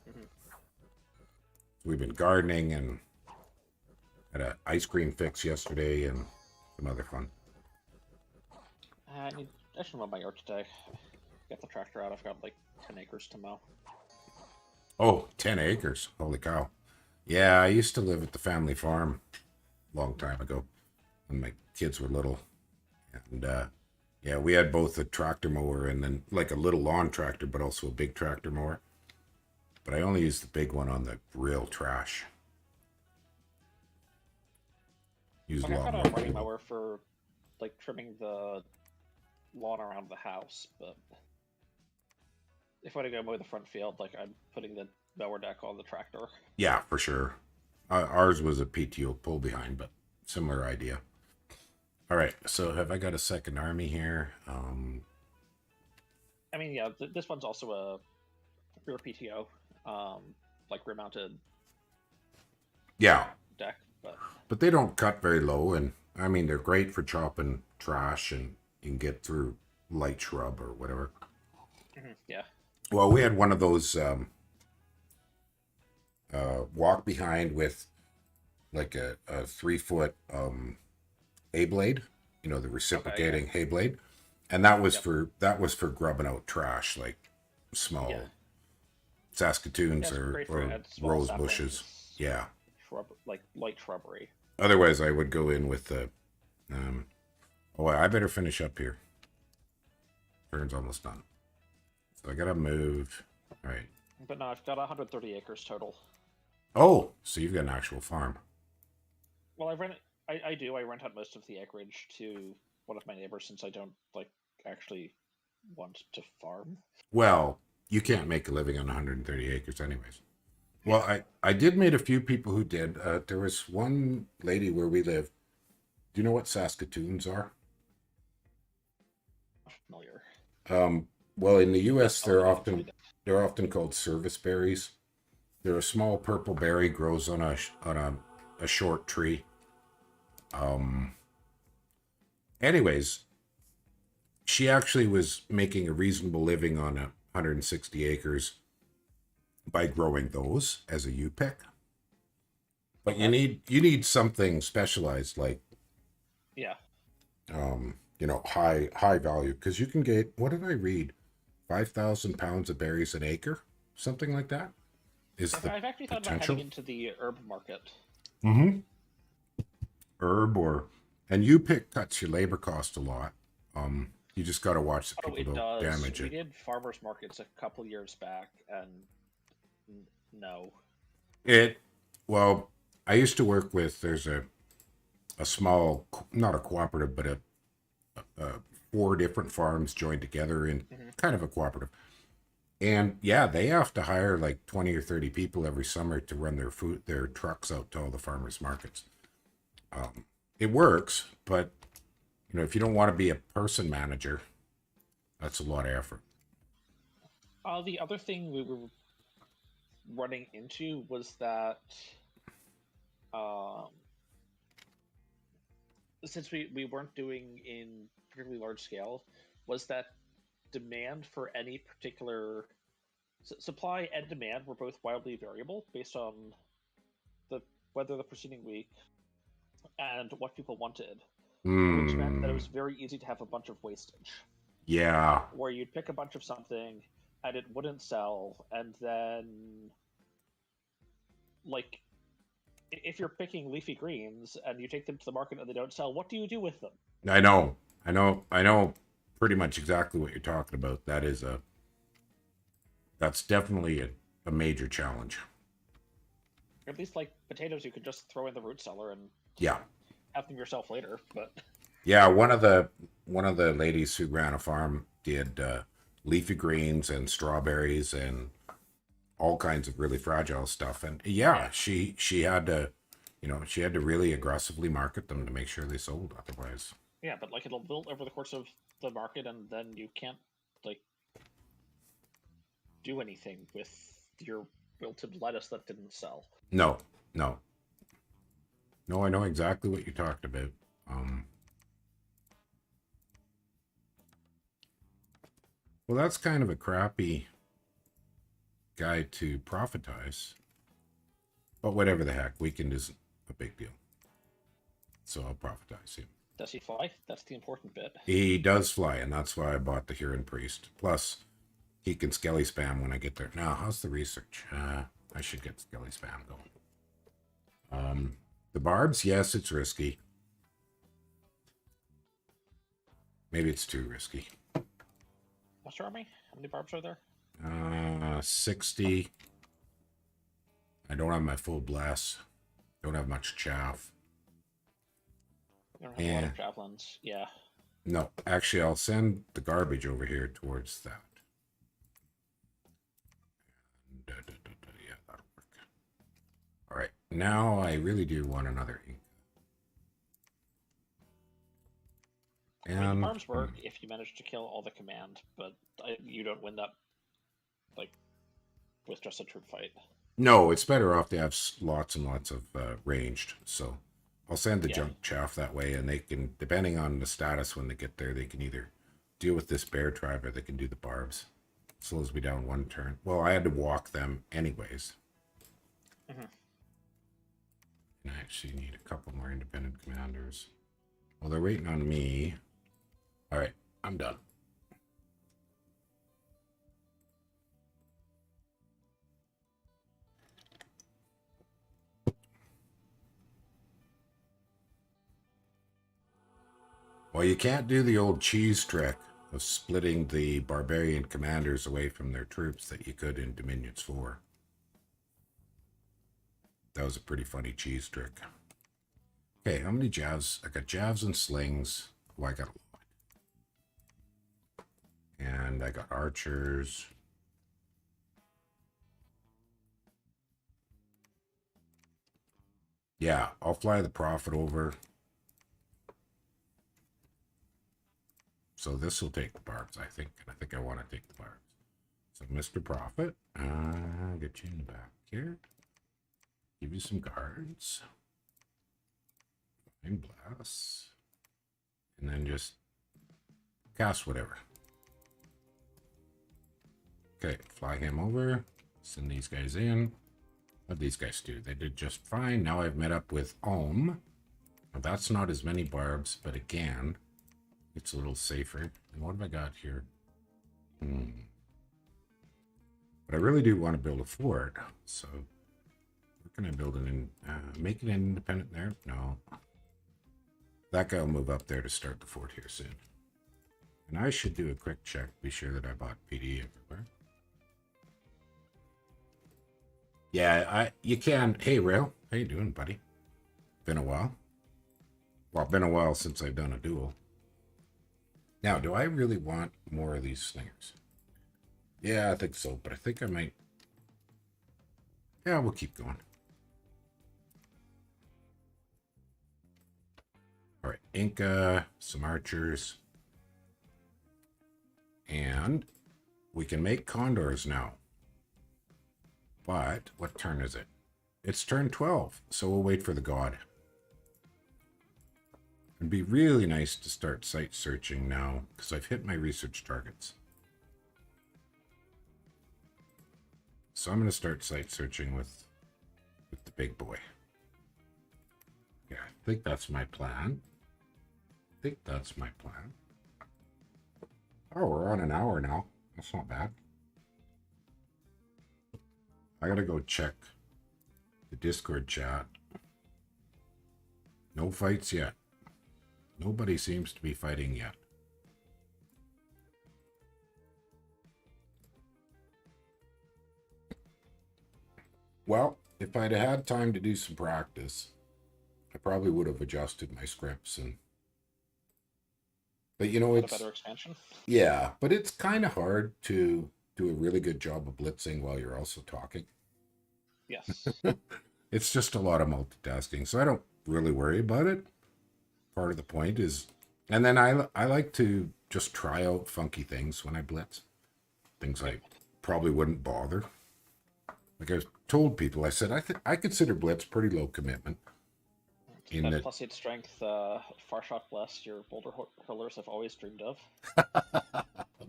Mm-hmm. We've been gardening and had an ice cream fix yesterday and some other fun. I should mow my yard today. Get the tractor out. I've got like 10 acres to mow. Oh, 10 acres. Holy cow. Yeah, I used to live at the family farm a long time ago when my kids were little. And yeah, we had both a tractor mower and then like a little lawn tractor, but also a big tractor mower. But I only used the big one on the real trash. Used Like, a I've lot got more a riding fuel. mower for like trimming the lawn around the house, but if I were to go mow the front field, like I'm putting the mower deck on the tractor. Yeah, for sure. Ours was a PTO pull behind, but similar idea. All right, so have I got a second army here? I mean, yeah, this one's also a rear PTO, like rear mounted Yeah, deck, but they don't cut very low, and I mean they're great for chopping trash, and you can get through light shrub or whatever. yeah. Well, we had one of those walk behind with like a 3 foot hay blade, you know, the reciprocating hay blade, and that was for grubbing out trash like small Saskatoons Great for or small rose saplings, bushes. Yeah. like light shrubbery. Otherwise, I would go in with the. Oh, I better finish up here. Turn's almost done, so I gotta move. All right. But no, I've got 130 acres total. Oh, so you've got an actual farm. Well, I do. I rent out most of the acreage to one of my neighbors since I don't like actually want to farm. Well, you can't make a living on 130 acres, anyways. Well, I did meet a few people who did. There was one lady where we live. Do you know what Saskatoons are? Familiar. Well, in the U.S., I'll look it up. they're often called service berries. They're a small purple berry, grows on a short tree. Anyways, she actually was making a reasonable living on 160 acres by growing those as a U pick. But you need something specialized like Yeah. you know, high value, because you can get, what did I read, 5,000 pounds of berries an acre, something like that is the I've actually thought about potential. heading into the herb market. Mm-hmm. Herb and you pick cuts your labor cost a lot. You just got to watch the people don't damage We it. did farmers markets a couple years back, and no. Well, I used to work with, there's a small, not a cooperative, but a 4 different farms joined together in kind of a cooperative. And yeah, they have to hire like 20 or 30 people every summer to run their trucks out to all the farmers markets. It works, but you know, if you don't want to be a person manager, that's a lot of effort. The other thing we were running into was that since we weren't doing in particularly large scale, was that demand for any particular supply and demand were both wildly variable based on the weather the preceding week and what people wanted, which meant that it was very easy to have a bunch of wastage. Yeah. Where you'd pick a bunch of something and it wouldn't sell, and then like if you're picking leafy greens and you take them to the market and they don't sell, what do you do with them? I know pretty much exactly what you're talking about. That's definitely a major challenge. Or at least like potatoes, you could just throw in the root cellar and Yeah. have them yourself later. But Yeah, one of the ladies who ran a farm did leafy greens and strawberries and all kinds of really fragile stuff. And yeah, she had to, you know, she had to really aggressively market them to make sure they sold. Otherwise, yeah, but like it'll build over the course of the market, and then you can't like do anything with your wilted lettuce that didn't sell. no, No, I know exactly what you talked about. Well, that's kind of a crappy guy to profitize. But whatever the heck, weekend isn't a big deal. So I'll profitize him. Does he fly? That's the important bit. He does fly, and that's why I bought the Huron Priest. Plus, he can skelly spam when I get there. Now, how's the research? I should get skelly spam going. The barbs, yes, it's risky. Maybe it's too risky. What's your army? How many barbs are there? 60. I don't have my full bless. Don't have much chaff. You don't have a lot of javelins. Yeah. No, actually, I'll send the garbage over here towards that. Yeah, that'll work. All right, now I really do want another ink. And I mean, the barbs work if you manage to kill all the command, but you don't win that like with just a troop fight. No, it's better off to have lots and lots of ranged. So I'll send the junk chaff that way, and they can, depending on the status when they get there, they can either deal with this bear tribe or they can do the barbs. Slows me down one turn. Well, I had to walk them anyways. And I actually need a couple more independent commanders. Well, they're waiting on me. All right, I'm done. Well, you can't do the old cheese trick of splitting the barbarian commanders away from their troops that you could in Dominions 4. That was a pretty funny cheese trick. Okay, how many javs? I got javs and slings. Oh, I got a lot. And I got archers. Yeah, I'll fly the Prophet over. So this will take the barbs, I think. And I think I want to take the barbs. So Mr. Prophet, get you in the back here. Give you some guards. And bless. And then just cast whatever. Okay, fly him over. Send these guys in. What these guys do? They did just fine. Now I've met up with Ulm. Now that's not as many barbs, but again, it's a little safer. And what have I got here? But I really do want to build a fort. So where can I build it in? Make it independent there? No. That guy will move up there to start the fort here soon. And I should do a quick check. Be sure that I bought PD everywhere. Yeah, you can. Hey, Rail. How you doing, buddy? Been a while. Well, been a while since I've done a duel. Now, do I really want more of these slingers? Yeah, I think so, but I think I might... Yeah, we'll keep going. All right, Inca, some archers. And we can make condors now. But what turn is it? It's turn 12, so we'll wait for the god. It'd be really nice to start site searching now, because I've hit my research targets. So I'm going to start site searching with the big boy. Yeah, I think that's my plan. Oh, we're on an hour now. That's not bad. I gotta go check the Discord chat. No fights yet. Nobody seems to be fighting yet. Well, if I'd had time to do some practice, I probably would have adjusted my scripts and... But you know, it's... a better expansion? Yeah, but it's kind of hard to do a really good job of blitzing while you're also talking. Yes. It's just a lot of multitasking, so I don't really worry about it. Part of the point is... And then I like to just try out funky things when I blitz. Things I probably wouldn't bother. Like I told people, I said, I consider blitz pretty low commitment. in That the plus 8 strength, far shot blast your boulder hurlers have always dreamed of.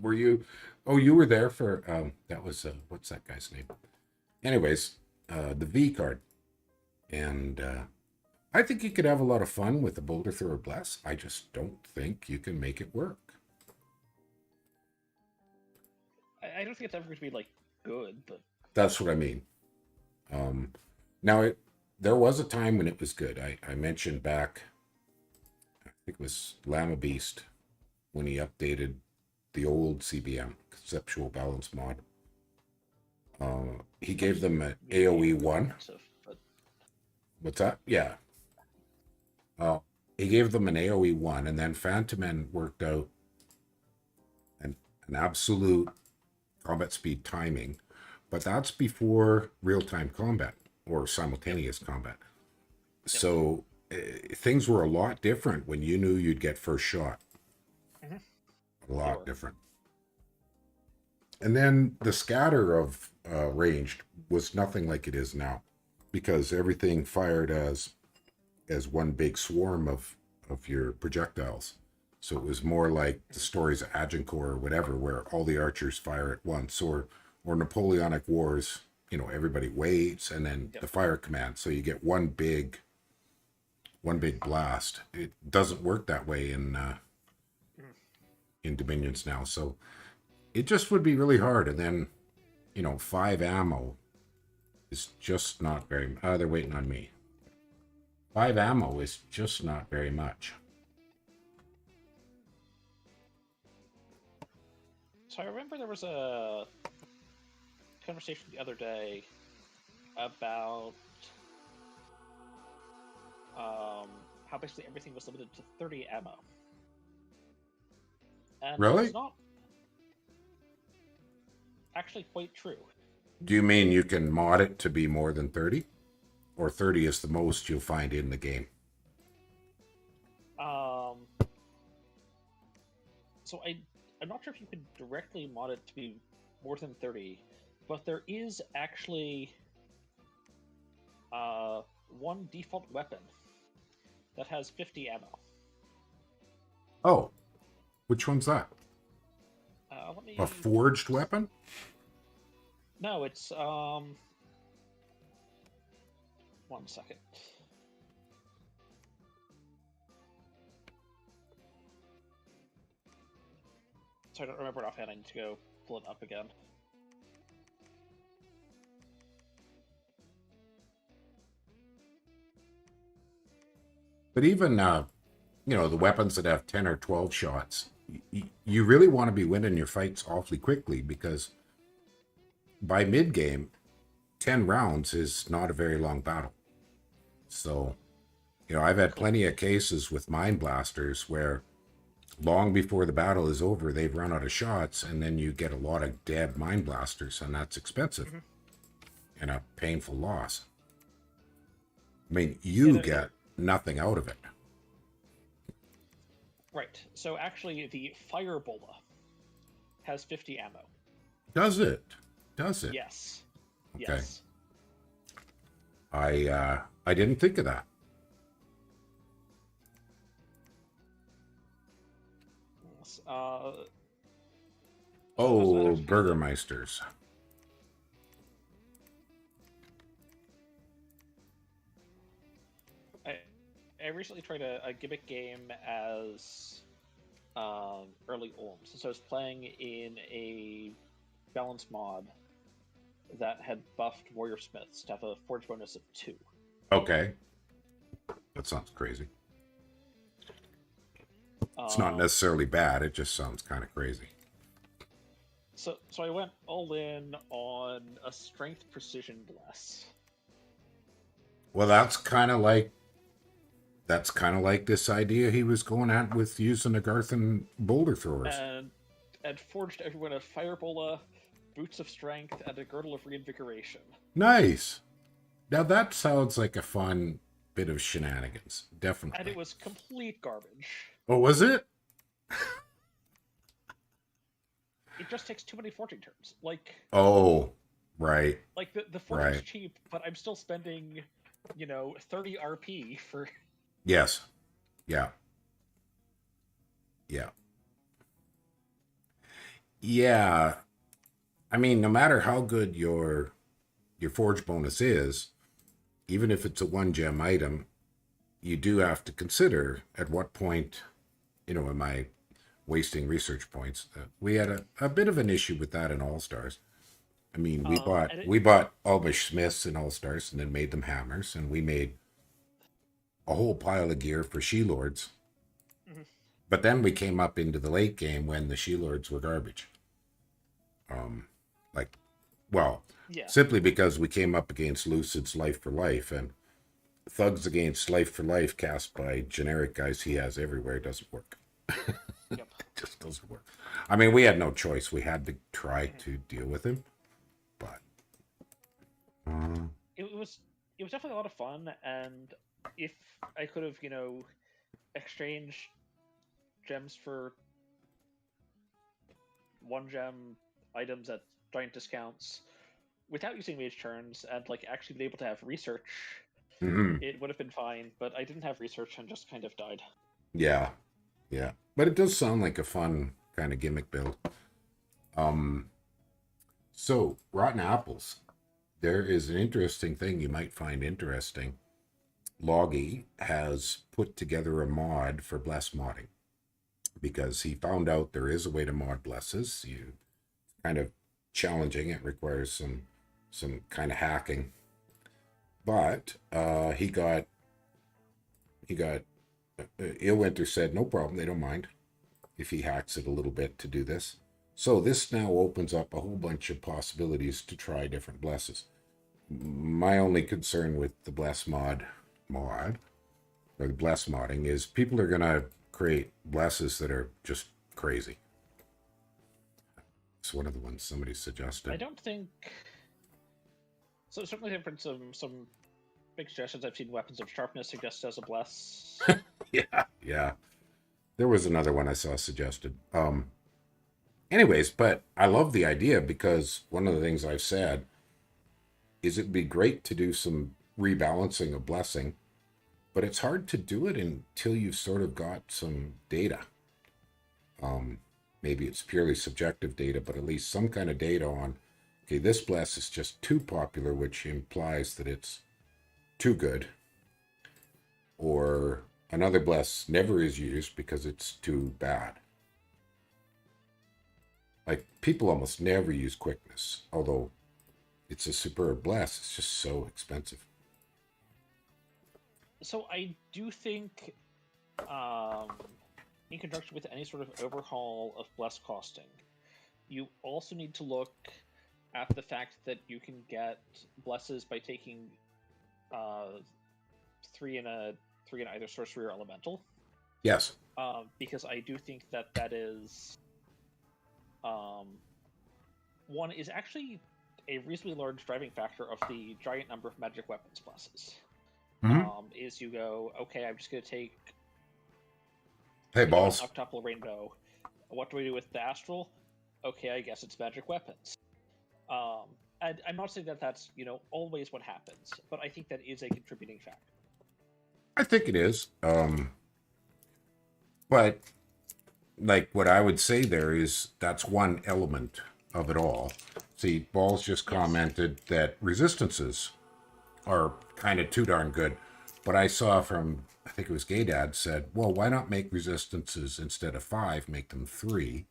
were you? Oh, you were there for that was what's that guy's name? Anyways, the V card, and I think you could have a lot of fun with the boulder thrower bless. I just don't think you can make it work. I don't think it's ever going to be like good, but That's what I mean. Now there was a time when it was good. I mentioned back, I think it was Llama Beast when he updated the old CBM conceptual balance mod. He gave them an AOE 1. But What's that? Yeah. He gave them an AOE 1, and then Phantom worked out an absolute combat speed timing, but that's before real-time combat or simultaneous combat. So things were a lot different when you knew you'd get first shot. A lot different. And then the scatter of ranged was nothing like it is now, because everything fired as one big swarm of your projectiles. So it was more like the stories of Agincourt or whatever, where all the archers fire at once, or Napoleonic Wars, everybody waits and then the fire command. So you get one big blast. It doesn't work that way in Dominions now. So it just would be really hard. And then, 5 ammo is just not very, they're waiting on me. 5 ammo is just not very much. So I remember there was a conversation the other day about how basically everything was limited to 30 ammo. And Really? it's not actually quite true. Do you mean you can mod it to be more than 30? Or 30 is the most you'll find in the game? So I'm not sure if you can directly mod it to be more than 30, but there is actually one default weapon that has 50 ammo. Oh, which one's that? Let me... A forged weapon? No, it's one second. So I don't remember it offhand. I need to go pull it up again. But even, the weapons that have 10 or 12 shots, you really want to be winning your fights awfully quickly, because by mid-game, 10 rounds is not a very long battle. So, I've had plenty of cases with Mind Blasters where long before the battle is over, they've run out of shots, and then you get a lot of dead Mind Blasters, and that's expensive and a painful loss. I mean, you get nothing out of it. Right. So actually, the Firebola has 50 ammo. Does it? Does it? Yes. Okay. Yes. I didn't think of that. Burgermeisters. I recently tried a gimmick game as early Olms. So I was playing in a balance mod that had buffed Warrior Smiths to have a forge bonus of 2. Okay. That sounds crazy. It's not necessarily bad, it just sounds kind of crazy. So I went all in on a strength precision bless. Well, that's kind of like this idea he was going at with using the Garthan boulder throwers. And forged everyone a Firebola, Boots of Strength, and a Girdle of Reinvigoration. Nice. Now that sounds like a fun bit of shenanigans. Definitely. And it was complete garbage. Oh, was it? It just takes too many forging turns. Like... Oh, right. Like, the forging's cheap, but I'm still spending, 30 RP for... Yes. Yeah. Yeah. Yeah. I mean, no matter how good your forge bonus is, even if it's a one gem item, you do have to consider at what point, am I wasting research points? We had a bit of an issue with that in All Stars. I mean, we bought And it, we bought Albish Smiths in All Stars and then made them hammers, and we made a whole pile of gear for She Lords. mhm, But then we came up into the late game when the She Lords were garbage. Like, well, yeah, simply because we came up against Lucid's Life for Life, and Thugs Against Life for Life cast by generic guys he has everywhere doesn't work. yep. Just doesn't work. I mean, we had no choice. We had to try Mhm. to deal with him, but uh, It was definitely a lot of fun, and if I could have, exchanged gems for one gem items at giant discounts without using mage turns and like actually be able to have research, mhm. it would have been fine. But I didn't have research and just kind of died. Yeah, yeah. But it does sound like a fun kind of gimmick build. Um, so rotten apples. There is an interesting thing you might find interesting. Loggy has put together a mod for bless modding because he found out there is a way to mod blesses. You kind of challenging. It requires some kind of hacking. But he got Illwinter said no problem. They don't mind if he hacks it a little bit to do this. So this now opens up a whole bunch of possibilities to try different blesses. My only concern with the mod or the bless modding is people are gonna create blesses that are just crazy. It's one of the ones somebody I suggested. don't think so. Certainly, there have been some big suggestions. I've seen weapons of sharpness suggested as a bless. Yeah, yeah. There was another one I saw suggested. Anyways, but I love the idea because one of the things I've said is it'd be great to do some rebalancing of blessing, but it's hard to do it until you've sort of got some data. Um, Maybe it's purely subjective data, but at least some kind of data on, okay, this bless is just too popular, which implies that it's too good, or another bless never is used because it's too bad. Like people almost never use quickness, although it's a superb bless. It's just so expensive. So I do think, um, in conjunction with any sort of overhaul of bless costing, you also need to look at the fact that you can get blesses by taking uh, three in either sorcery or elemental. Yes. Because I do think that that is um, one is actually a reasonably large driving factor of the giant number of magic weapons blesses. Mm-hmm. Is you go, okay, I'm just going to take Hey, an balls. octuple rainbow. What do I do with the astral? Okay, I guess it's magic weapons. Um, and I'm not saying that that's always what happens, but I think that is a contributing factor. I think it is. But like what I would say there is that's one element of it all. See, balls just Yes. commented that resistances are kind of too darn good. But I saw from, I think it was Gay Dad said, well, why not make resistances instead of 5, make them 3?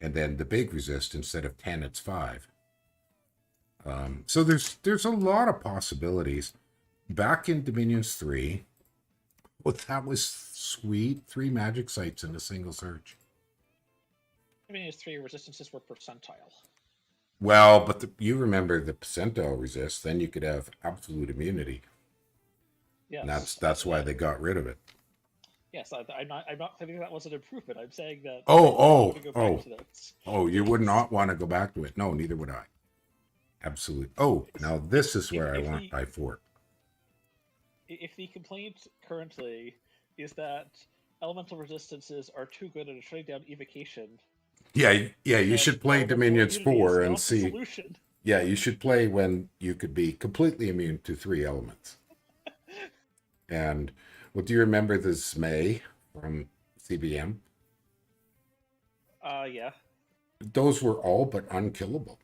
And then the big resist instead of 10, it's 5. So there's a lot of possibilities. Back in Dominions 3, well, that was sweet. 3 magic sites in a single search. I mean, his three resistances were percentile. Well, but you remember the percentile resist, then you could have absolute immunity. Yes. And that's why they got rid of it. Yes, I'm not claiming that was an improvement. I'm saying that Oh, I want to go back oh. to those. Oh, you would not want to go back to it. No, neither would I. Absolutely. Oh, now this is where I want I fort. If the complaint currently is that elemental resistances are too good at shutting down evocation, Yeah, you should play elemental Dominions immunity 4 is and not the see. solution. Yeah, you should play when you could be completely immune to 3 elements. And Well, do you remember the Zmei from CBM? Yeah. Those were all but unkillable.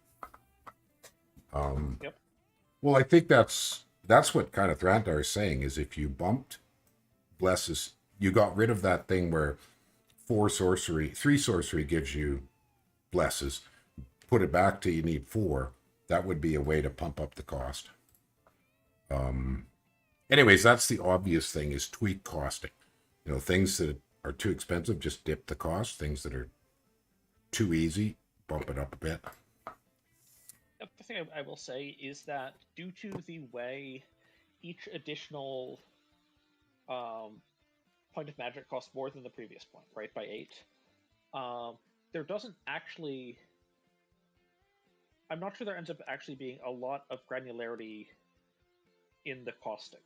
Um, Yep. well, I think that's what kind of Thrantar is saying is if you bumped blesses, you got rid of that thing where three sorcery gives you blesses. Put it back to you need 4. That would be a way to pump up the cost. Anyways, that's the obvious thing is tweak costing. Things that are too expensive, just dip the cost. Things that are too easy, bump it up a bit. The thing I will say is that due to the way each additional point of magic costs more than the previous point, right, by 8, there doesn't actually. I'm not sure there ends up actually being a lot of granularity in the costing.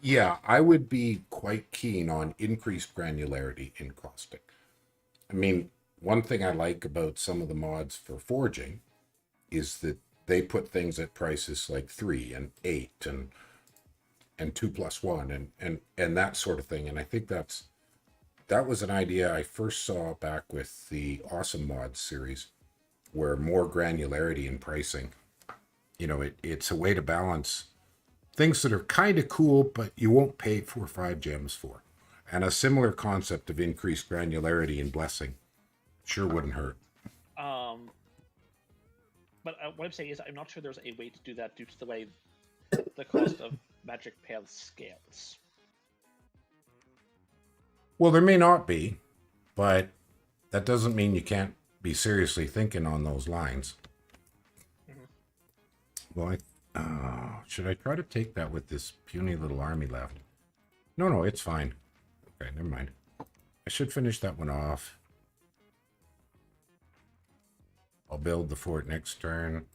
Yeah, I would be quite keen on increased granularity in costing. I mean, one thing I like about some of the mods for forging is that they put things at prices like 3 and 8 and 2+1 and that sort of thing. And I think that was an idea I first saw back with the Awesome Mods series, where more granularity in pricing. It's a way to balance things that are kind of cool, but you won't pay 4 or 5 gems for. And a similar concept of increased granularity in blessing sure wouldn't hurt. But what I'm saying is, I'm not sure there's a way to do that due to the way the cost of magic paths scales. Well, there may not be, but that doesn't mean you can't be seriously thinking on those lines. Mm-hmm. Well, should I try to take that with this puny little army left? No, it's fine. Okay, never mind. I should finish that one off. I'll build the fort next turn.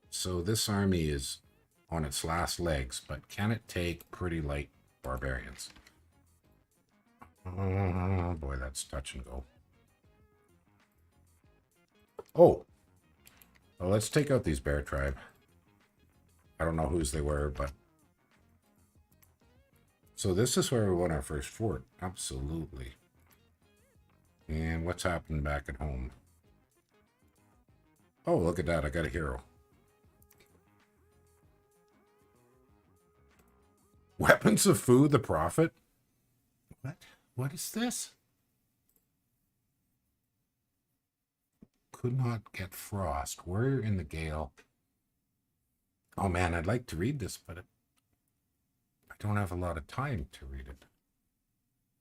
So this army is on its last legs, but can it take pretty light barbarians? Oh boy, that's touch and go. Oh, well, let's take out these bear tribe. I don't know whose they were, but so this is where we won our first fort. Absolutely. And what's happening back at home? Oh, look at that. I got a hero. Weapons of Food, the Prophet? What? What is this? Could not get frost. We're in the gale. Oh man, I'd like to read this, but I don't have a lot of time to read it.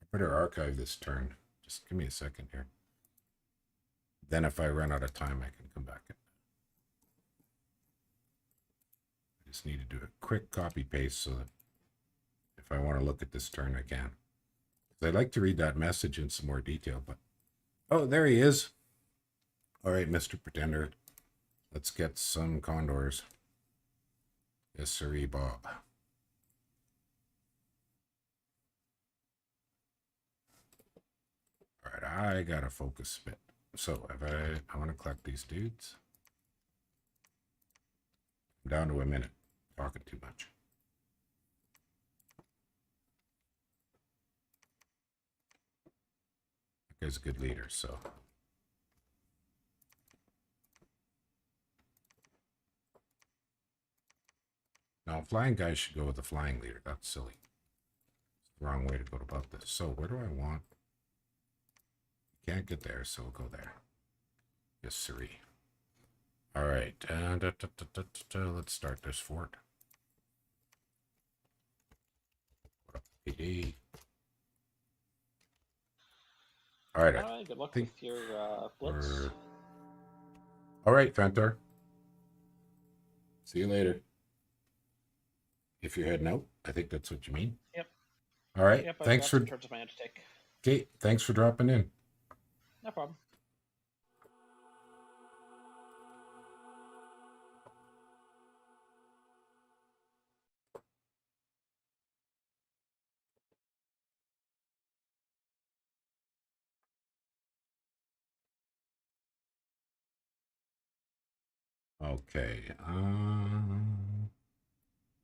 I better archive this turn. Just give me a second here. Then if I run out of time, I can come back. I just need to do a quick copy paste so that if I want to look at this turn, I can. I'd like to read that message in some more detail, but oh, there he is. All right, Mr. Pretender. Let's get some condors. Yes, sirree, Bob. All right, I gotta focus a bit. So if I want to collect these dudes. I'm down to a minute. Talking too much. That guy's a good leader, so. Now, flying guys should go with the flying leader. That's silly. It's the wrong way to go about this. So where do I want? Can't get there, so we'll go there. Yes, sirree. All right. Let's start this fort. What up, PD? All right. Good luck with your Blitz. All right, Fentar. See you later. If you're heading out, I think that's what you mean. Yep. All right. Yep, Thanks for. Turns of my hand to take. Okay. Thanks for dropping in. No problem. Okay.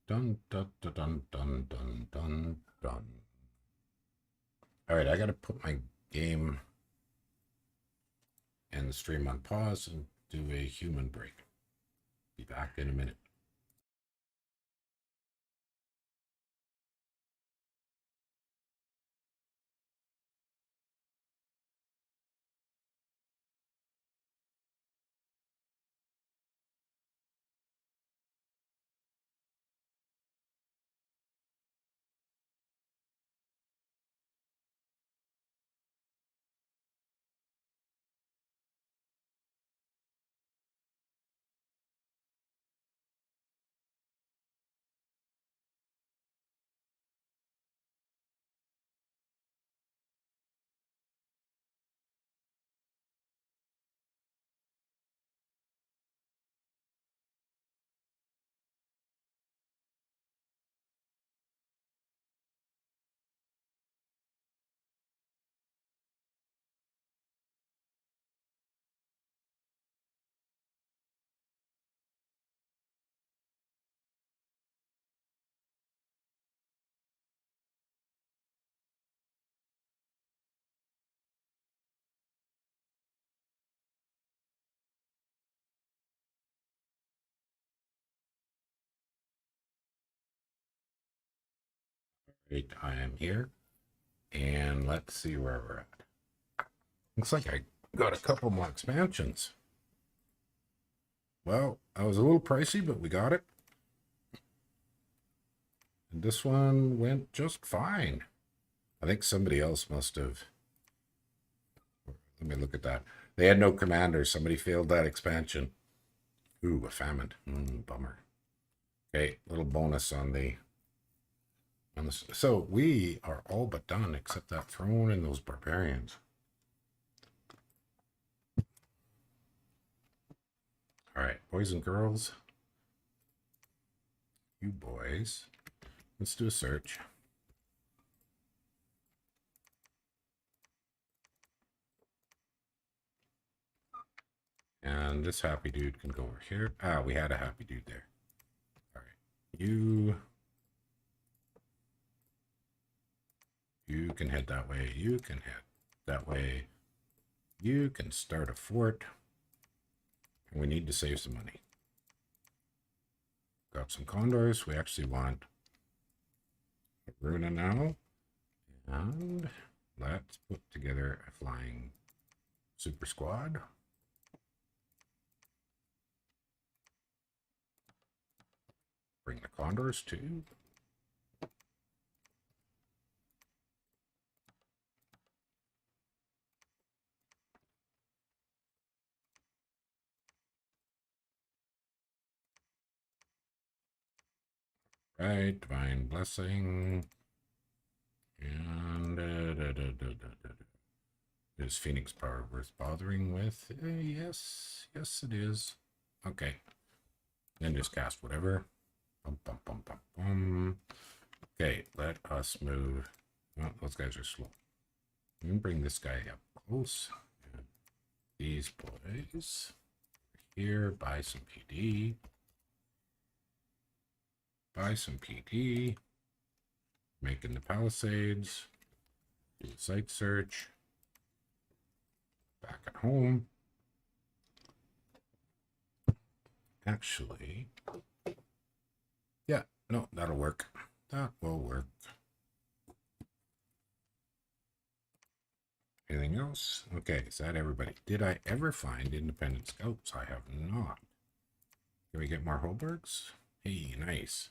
Dun, dun, dun, dun, dun, dun, dun, dun. All right, I got to put my game and the stream on pause and do a human break. Be back in a minute. Right, I am here. And let's see where we're at. Looks like I got a couple more expansions. Well, that was a little pricey, but we got it. And this one went just fine. I think somebody else must have. Let me look at that. They had no commanders. Somebody failed that expansion. Ooh, a famine. Bummer. Okay, little bonus on the. So we are all but done except that throne and those barbarians. All right, boys and girls. You boys. Let's do a search. And this happy dude can go over here. Ah, we had a happy dude there. All right. You can head that way. You can head that way. You can start a fort. And we need to save some money. Got some condors. We actually want Runa now. And let's put together a flying super squad. Bring the condors too. Right, divine blessing. And is Phoenix power worth bothering with? Yes, it is. Okay, then just cast whatever. Bum, bum, bum, bum, bum. Okay, let us move. Oh, those guys are slow. We can bring this guy up close. These boys here, buy some PD. Buy some PD. Making the Palisades. Do a site search. Back at home. Actually, yeah, no, that'll work. That will work. Anything else? Okay, is that everybody? Did I ever find independent scouts? I have not. Can we get more Holbergs? Hey, nice.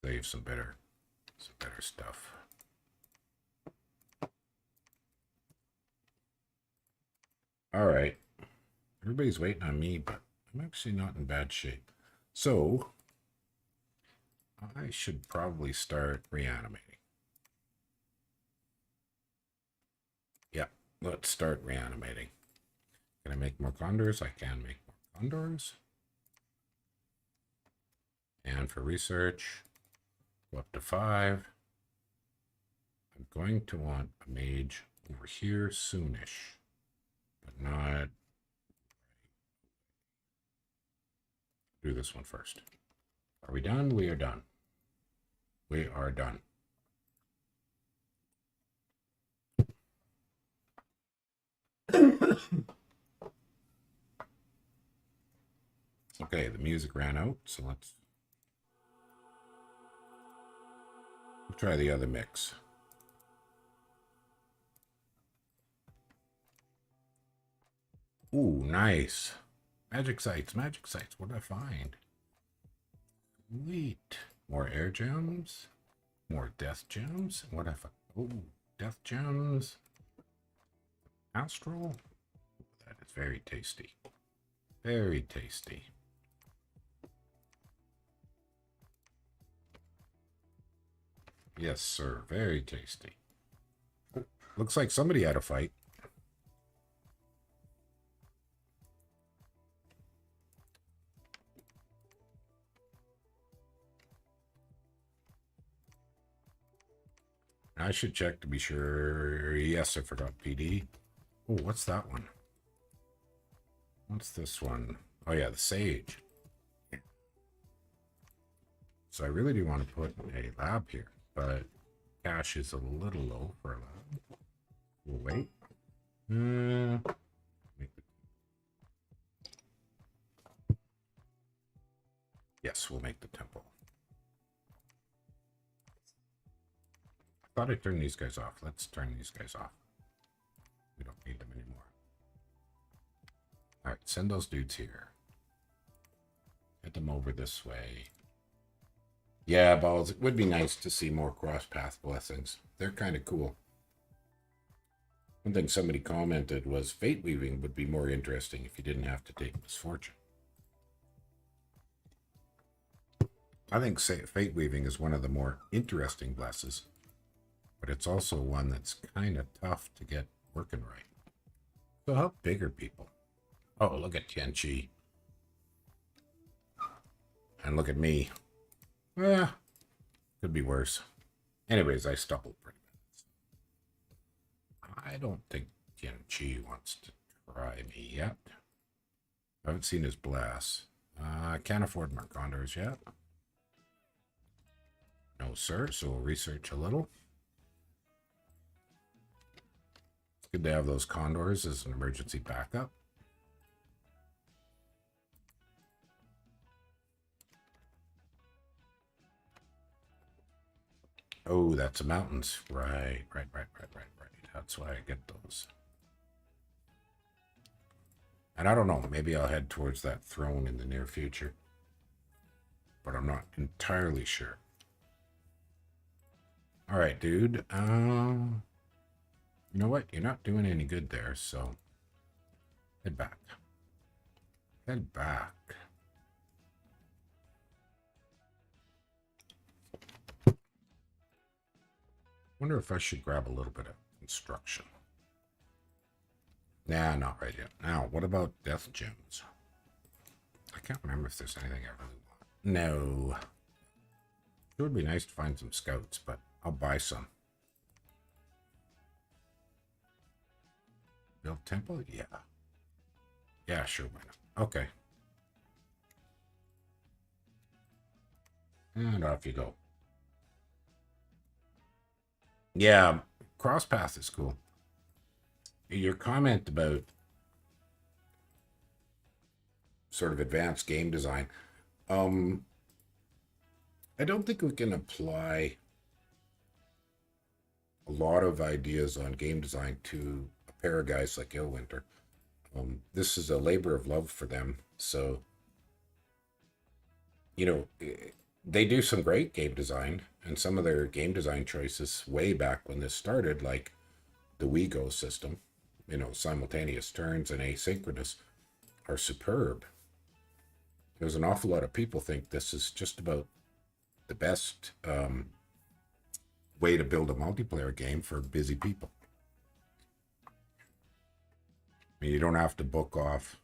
Save some better stuff. All right. Everybody's waiting on me, but I'm actually not in bad shape. So I should probably start reanimating. Yeah, let's start reanimating. Can I make more condors? I can make more condors. And for research, Go up to 5. I'm going to want a mage over here soonish, but not. Do this one first. Are we done? We are done. We are done. Okay, the music ran out, so let's try the other mix. Ooh, nice. Magic sites, magic sites. What did I find? Sweet. More air gems. More death gems. What if I... Oh, death gems. Astral. That is very tasty. Very tasty. Yes, sir. Very tasty. Looks like somebody had a fight. I should check to be sure. Yes, I forgot PD. Oh, what's that one? What's this one? Oh, yeah, the Sage. So I really do want to put a lab here, but cash is a little low for a lab. We'll wait. Yes, we'll make the temple. I thought I turned these guys off. Let's turn these guys off. We don't need them anymore. All right, send those dudes here. Get them over this way. Yeah, balls. It would be nice to see more cross-path blessings. They're kind of cool. One thing somebody commented was fate weaving would be more interesting if you didn't have to take misfortune. I think fate weaving is one of the more interesting blesses, but it's also one that's kind of tough to get working right. So how big are people? Oh, look at Tianchi. And look at me. Could be worse. Anyways, I stumbled pretty bad. I don't think Tianchi wants to try me yet. I haven't seen his blast. I can't afford more condors yet. No, sir. So we'll research a little. It's good to have those condors as an emergency backup. Oh, that's the mountains. Right. That's why I get those. And I don't know, maybe I'll head towards that throne in the near future. But I'm not entirely sure. All right, dude. You know what? You're not doing any good there, so head back. Head back. Wonder if I should grab a little bit of construction. Nah, not right yet. Now, what about death gems? I can't remember if there's anything I really want. No. It would be nice to find some scouts, but I'll buy some. Build temple? Yeah. Yeah, sure, why not? Okay. And off you go. Yeah, crosspath is cool. Your comment about sort of advanced game design, I don't think we can apply a lot of ideas on game design to a pair of guys like Ilwinter. This is a labor of love for them, so you know, they do some great game design, and some of their game design choices way back when this started, like the WeGo system, you know, simultaneous turns and asynchronous, are superb. There's an awful lot of people think this is just about the best way to build a multiplayer game for busy people. I mean, you don't have to book off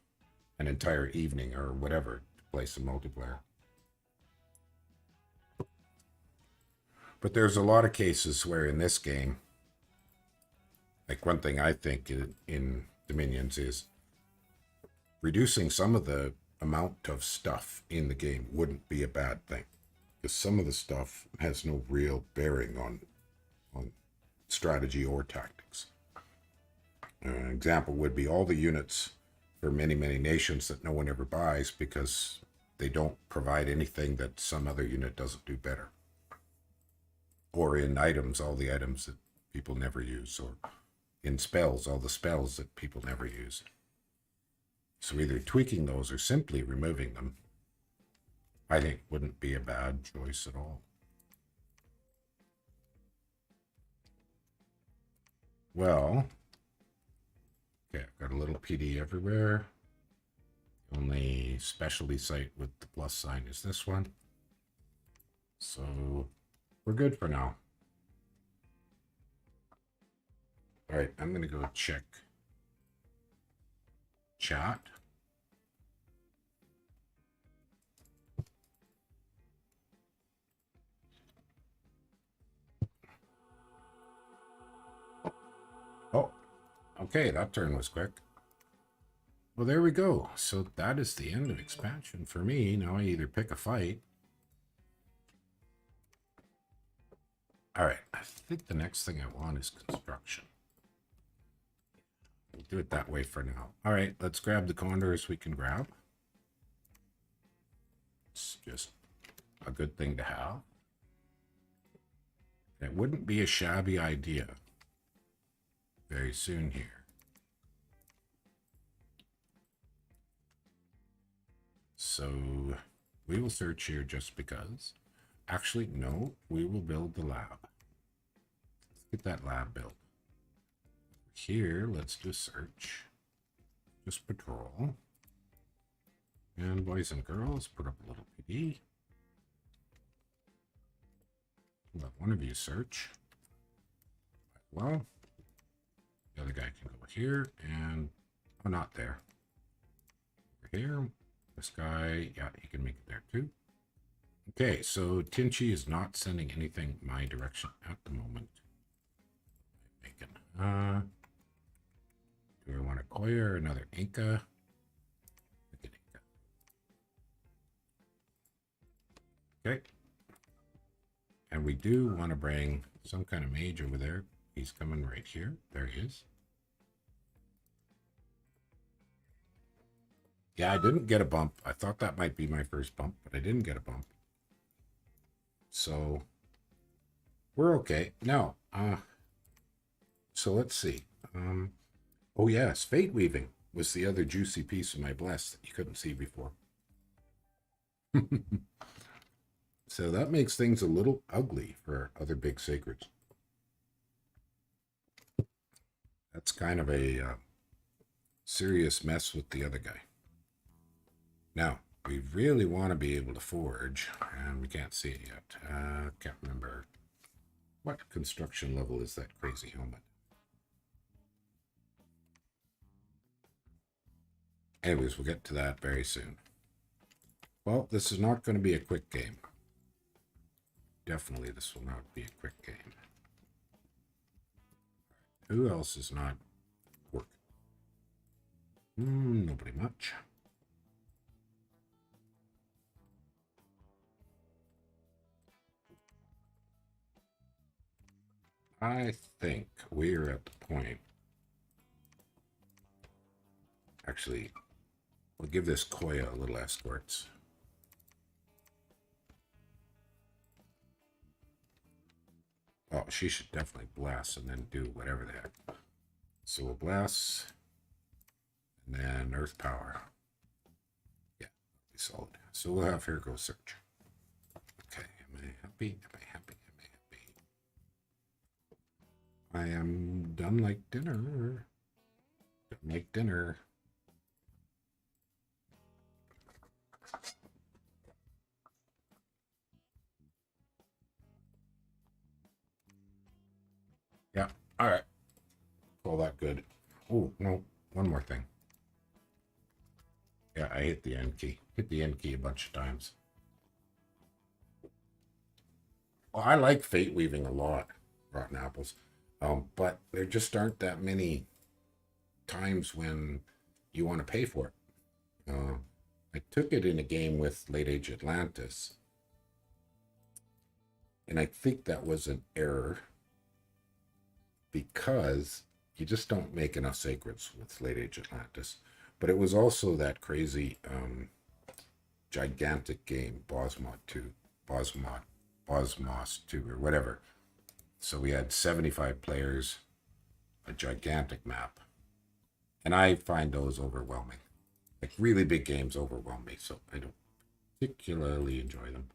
an entire evening or whatever to play some multiplayer. But there's a lot of cases where in this game, like one thing I think in Dominions is reducing some of the amount of stuff in the game wouldn't be a bad thing. Because some of the stuff has no real bearing on strategy or tactics. An example would be all the units for many, many nations that no one ever buys because they don't provide anything that some other unit doesn't do better. Or in items, all the items that people never use, or in spells, all the spells that people never use. So either tweaking those or simply removing them, I think wouldn't be a bad choice at all. Well, okay, I've got a little PD everywhere. The only specialty site with the plus sign is this one. So we're good for now. All right, I'm going to go check chat. Oh, okay, that turn was quick. Well, there we go. So that is the end of expansion for me. Now I either pick a fight. All right, I think the next thing I want is construction. We'll do it that way for now. All right, let's grab the condors we can grab. It's just a good thing to have. It wouldn't be a shabby idea very soon here. So we will search here just because. Actually, no, we will build the lab. Let's get that lab built. Here, let's do a search. Just patrol. And boys and girls, put up a little PD. Let one of you search. Well, the other guy can go here and, oh, not there. Over here, this guy, yeah, he can make it there too. Okay, so Tinchi is not sending anything my direction at the moment. Do I want a Koya or another Inca? Look at Inca. Okay. And we do want to bring some kind of mage over there. He's coming right here. There he is. Yeah, I didn't get a bump. I thought that might be my first bump, but I didn't get a bump. So we're okay. Now, so let's see. Oh yes, Fate Weaving was the other juicy piece of my bless that you couldn't see before. So that makes things a little ugly for other big sacreds. That's kind of a serious mess with the other guy. Now, we really want to be able to forge, and we can't see it yet. Can't remember. What construction level is that crazy helmet? Anyways, we'll get to that very soon. Well, this is not going to be a quick game. Definitely this will not be a quick game. Who else is not working? Nobody much. I think we're at the point. Actually, we'll give this Koya a little escorts. Oh, she should definitely bless and then do whatever the heck. So we'll bless, and then earth power. Yeah, be solid. So we'll have her go search. Okay, am I happy? Am I happy? Am I happy? I am done like dinner. Done like dinner. Yeah, all right. All that good. Oh, no, one more thing. Yeah, I hit the end key. Hit the end key a bunch of times. Well, I like fate weaving a lot, rotten apples. But there just aren't that many times when you want to pay for it. I took it in a game with Late Age Atlantis, and I think that was an error because you just don't make enough sacreds with Late Age Atlantis. But it was also that crazy gigantic game, Bosmod 2, Bosmos 2, or whatever. So we had 75 players, a gigantic map. And I find those overwhelming. Like really big games overwhelm me, so I don't particularly enjoy them.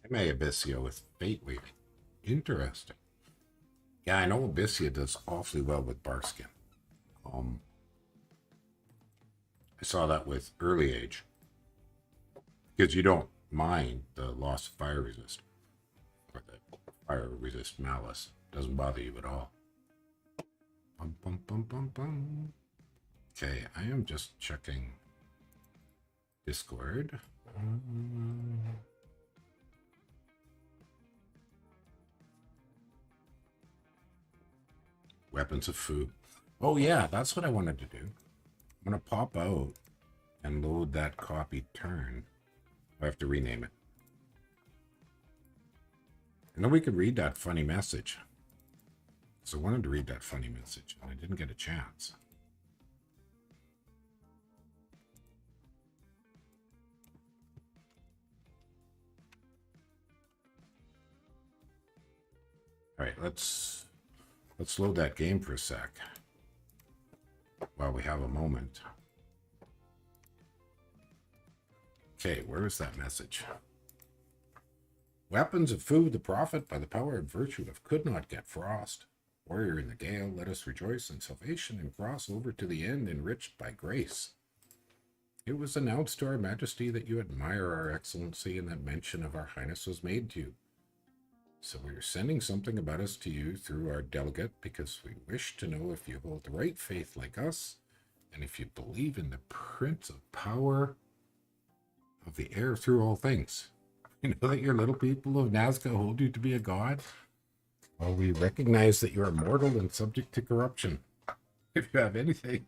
I may Abyssia with fate weaving. Interesting. Yeah, I know Abyssia does awfully well with Barkskin. Um, I saw that with Early Age because you don't mind the loss of fire resist or the fire resist malice. Doesn't bother you at all. Bum, bum, bum, bum, bum. Okay, I am just checking Discord. Weapons of food. Oh yeah, that's what I wanted to do. I'm gonna pop out and load that copy turn. I have to rename it. And then we could read that funny message. So I wanted to read that funny message, and I didn't get a chance. All right, let's load that game for a sec while we have a moment. Okay, where is that message? Weapons of food, the prophet, by the power and virtue of could not get frost. Warrior in the gale, let us rejoice in salvation and cross over to the end enriched by grace. It was announced to our majesty that you admire our excellency and that mention of our highness was made to you. So we are sending something about us to you through our delegate because we wish to know if you hold the right faith like us and if you believe in the Prince of Power of the air through all things. You know that your little people of Nazca hold you to be a god? Well, we recognize that you are mortal and subject to corruption. If you have anything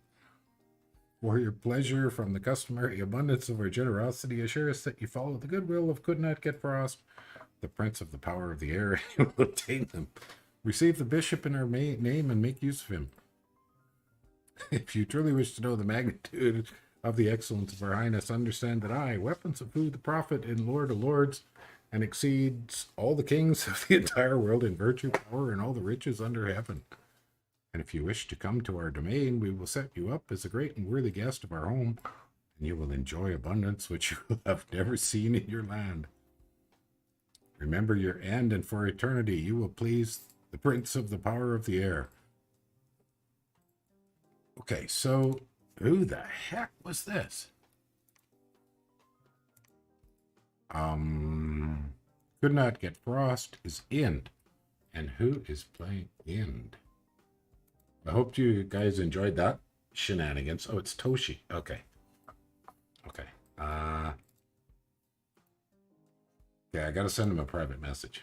for your pleasure from the customary abundance of our generosity, assure us that you follow the goodwill of Could Not Get Frost, the Prince of the Power of the Air, and will obtain them. Receive the bishop in our name and make use of him. If you truly wish to know the magnitude of the excellence of our highness, understand that I, weapons of food, the prophet and lord of lords, and exceeds all the kings of the entire world in virtue, power, and all the riches under heaven. And if you wish to come to our domain, we will set you up as a great and worthy guest of our home, and you will enjoy abundance which you have never seen in your land. Remember your end, and for eternity you will please the Prince of the Power of the Air. Okay, so who the heck was this? Could Not Get Frost is Ind. And who is playing Ind? I hope you guys enjoyed that shenanigans. Oh, it's Toshi. Okay. Okay. Yeah, I gotta send him a private message.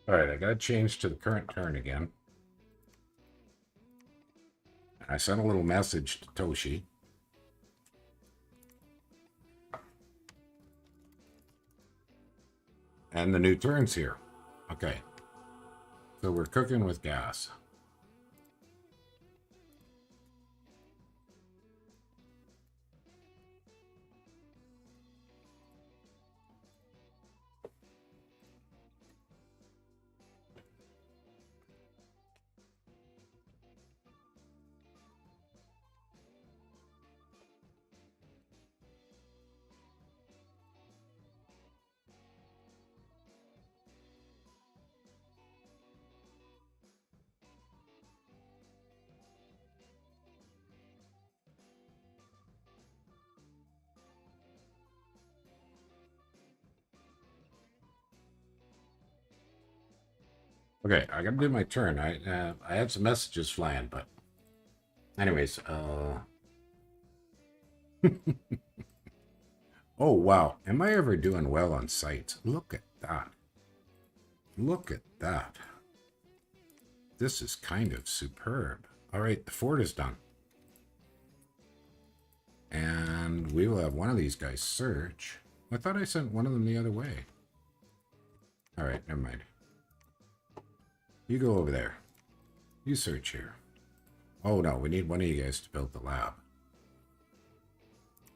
All right, I got to change to the current turn again. I sent a little message to Toshi. And the new turn's here. Okay. So we're cooking with gas. Okay, I gotta do my turn. I had some messages flying, but anyways, oh wow, am I ever doing well on sites? Look at that. Look at that. This is kind of superb. All right, the fort is done. And we will have one of these guys search. I thought I sent one of them the other way. All right, never mind. You go over there. You search here. Oh no, we need one of you guys to build the lab.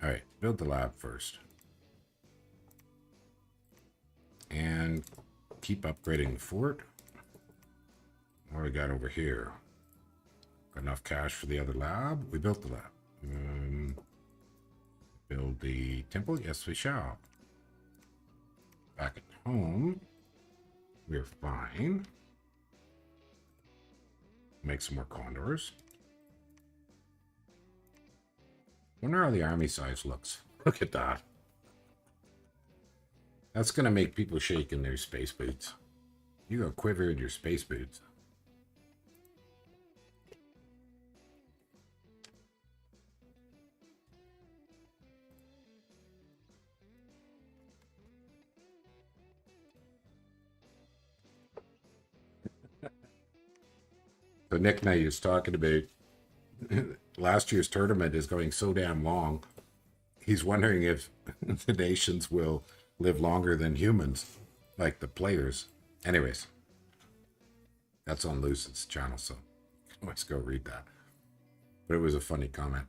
All right, build the lab first. And keep upgrading the fort. What do we got over here? Got enough cash for the other lab? We built the lab. Build the temple? Yes, we shall. Back at home, we're fine. Make some more condors. Wonder how the army size looks. Look at that. That's gonna make people shake in their space boots. You go quiver in your space boots. So Nick and I was talking about last year's tournament is going so damn long. He's wondering if the nations will live longer than humans, like the players. Anyways, that's on Lucid's channel, so let's go read that. But it was a funny comment.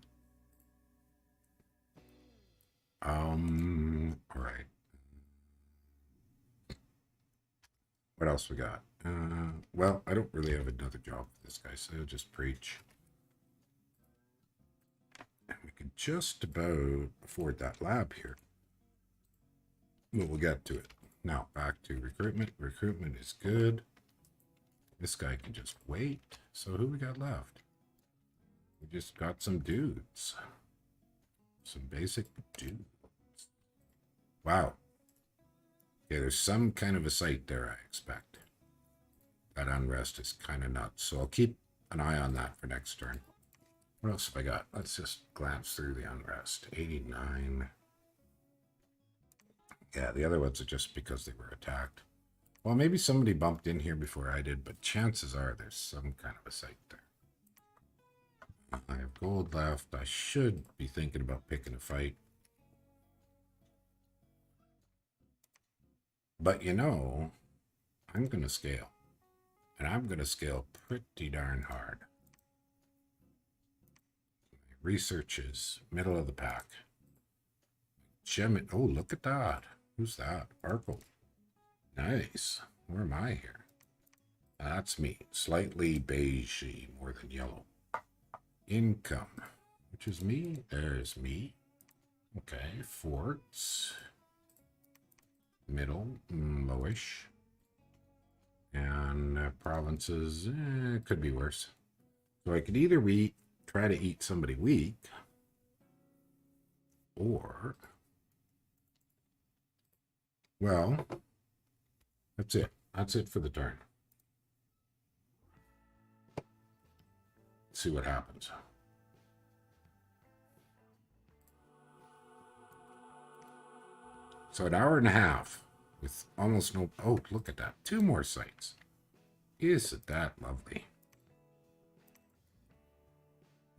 All right. What else we got? Well, I don't really have another job for this guy, so I'll just preach. And we can just about afford that lab here. Well, we'll get to it. Now, back to recruitment. Recruitment is good. This guy can just wait. So who we got left? We just got some dudes. Some basic dudes. Wow. Yeah, there's some kind of a site there, I expect. That unrest is kind of nuts. So I'll keep an eye on that for next turn. What else have I got? Let's just glance through the unrest. 89. Yeah, the other ones are just because they were attacked. Well, maybe somebody bumped in here before I did, but chances are there's some kind of a site there. I have gold left. I should be thinking about picking a fight. But you know, I'm going to scale. And I'm going to scale pretty darn hard. Research is middle of the pack. Gem. Oh, look at that. Who's that? Sparkle. Nice. Where am I here? That's me. Slightly beigey, more than yellow. Income. Which is me. There's me. Okay. Forts. Middle. Lowish. And provinces. Could be worse. So I could either try to eat somebody weak. Or... well, that's it. That's it for the turn. Let's see what happens. So an hour and a half. with almost no... Oh, look at that. 2 more sites. Isn't that lovely?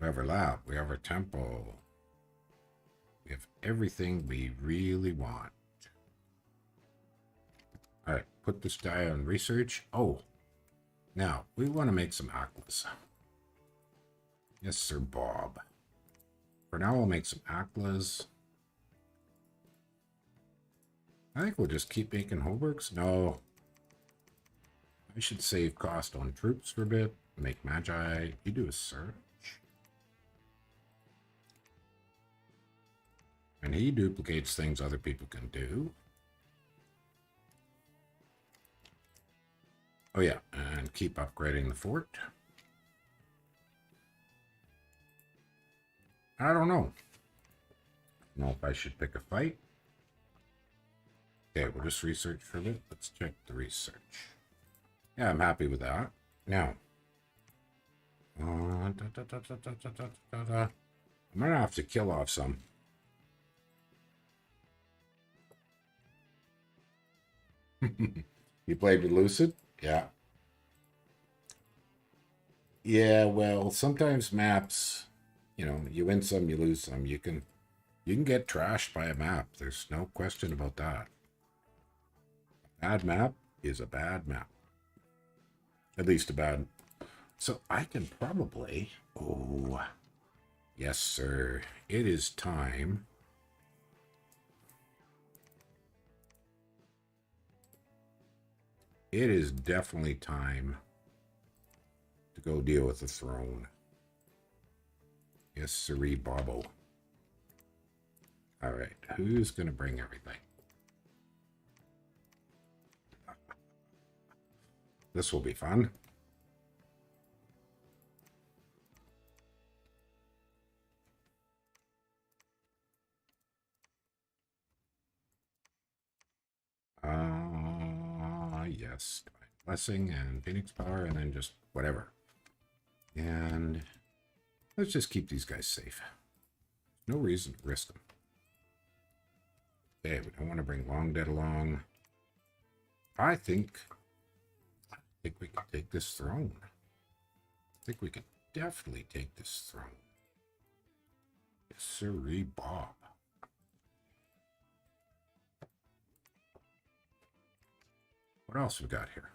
We have our lab. We have our temple. We have everything we really want. All right, put this guy on research. Oh, now we want to make some aquas. Yes, sir, Bob. For now, we'll make some aquas. I think we'll just keep making Holbergs. No. I should save cost on troops for a bit. Make Magi. You do a search. And he duplicates things other people can do. Oh yeah, and keep upgrading the fort. I don't know. I don't know if I should pick a fight. Okay, we'll just research for a bit. Let's check the research. Yeah, I'm happy with that. Now, I'm gonna have to kill off some. You played with Lucid? Yeah. Yeah, well, sometimes maps, you know, you win some, you lose some. You can get trashed by a map. There's no question about that. A bad map is a bad map. At least a bad. So I can probably... Oh, yes, sir. It is time. It is definitely time to go deal with the throne. Yes, sirree, Bobbo. All right, who's going to bring everything? This will be fun. Yes. Blessing and Phoenix Power, and then just whatever. And let's just keep these guys safe. No reason to risk them. Okay, we don't want to bring Long Dead along. I think we can take this throne. I think we can definitely take this throne. Yes, sirree, Bob. What else we got here?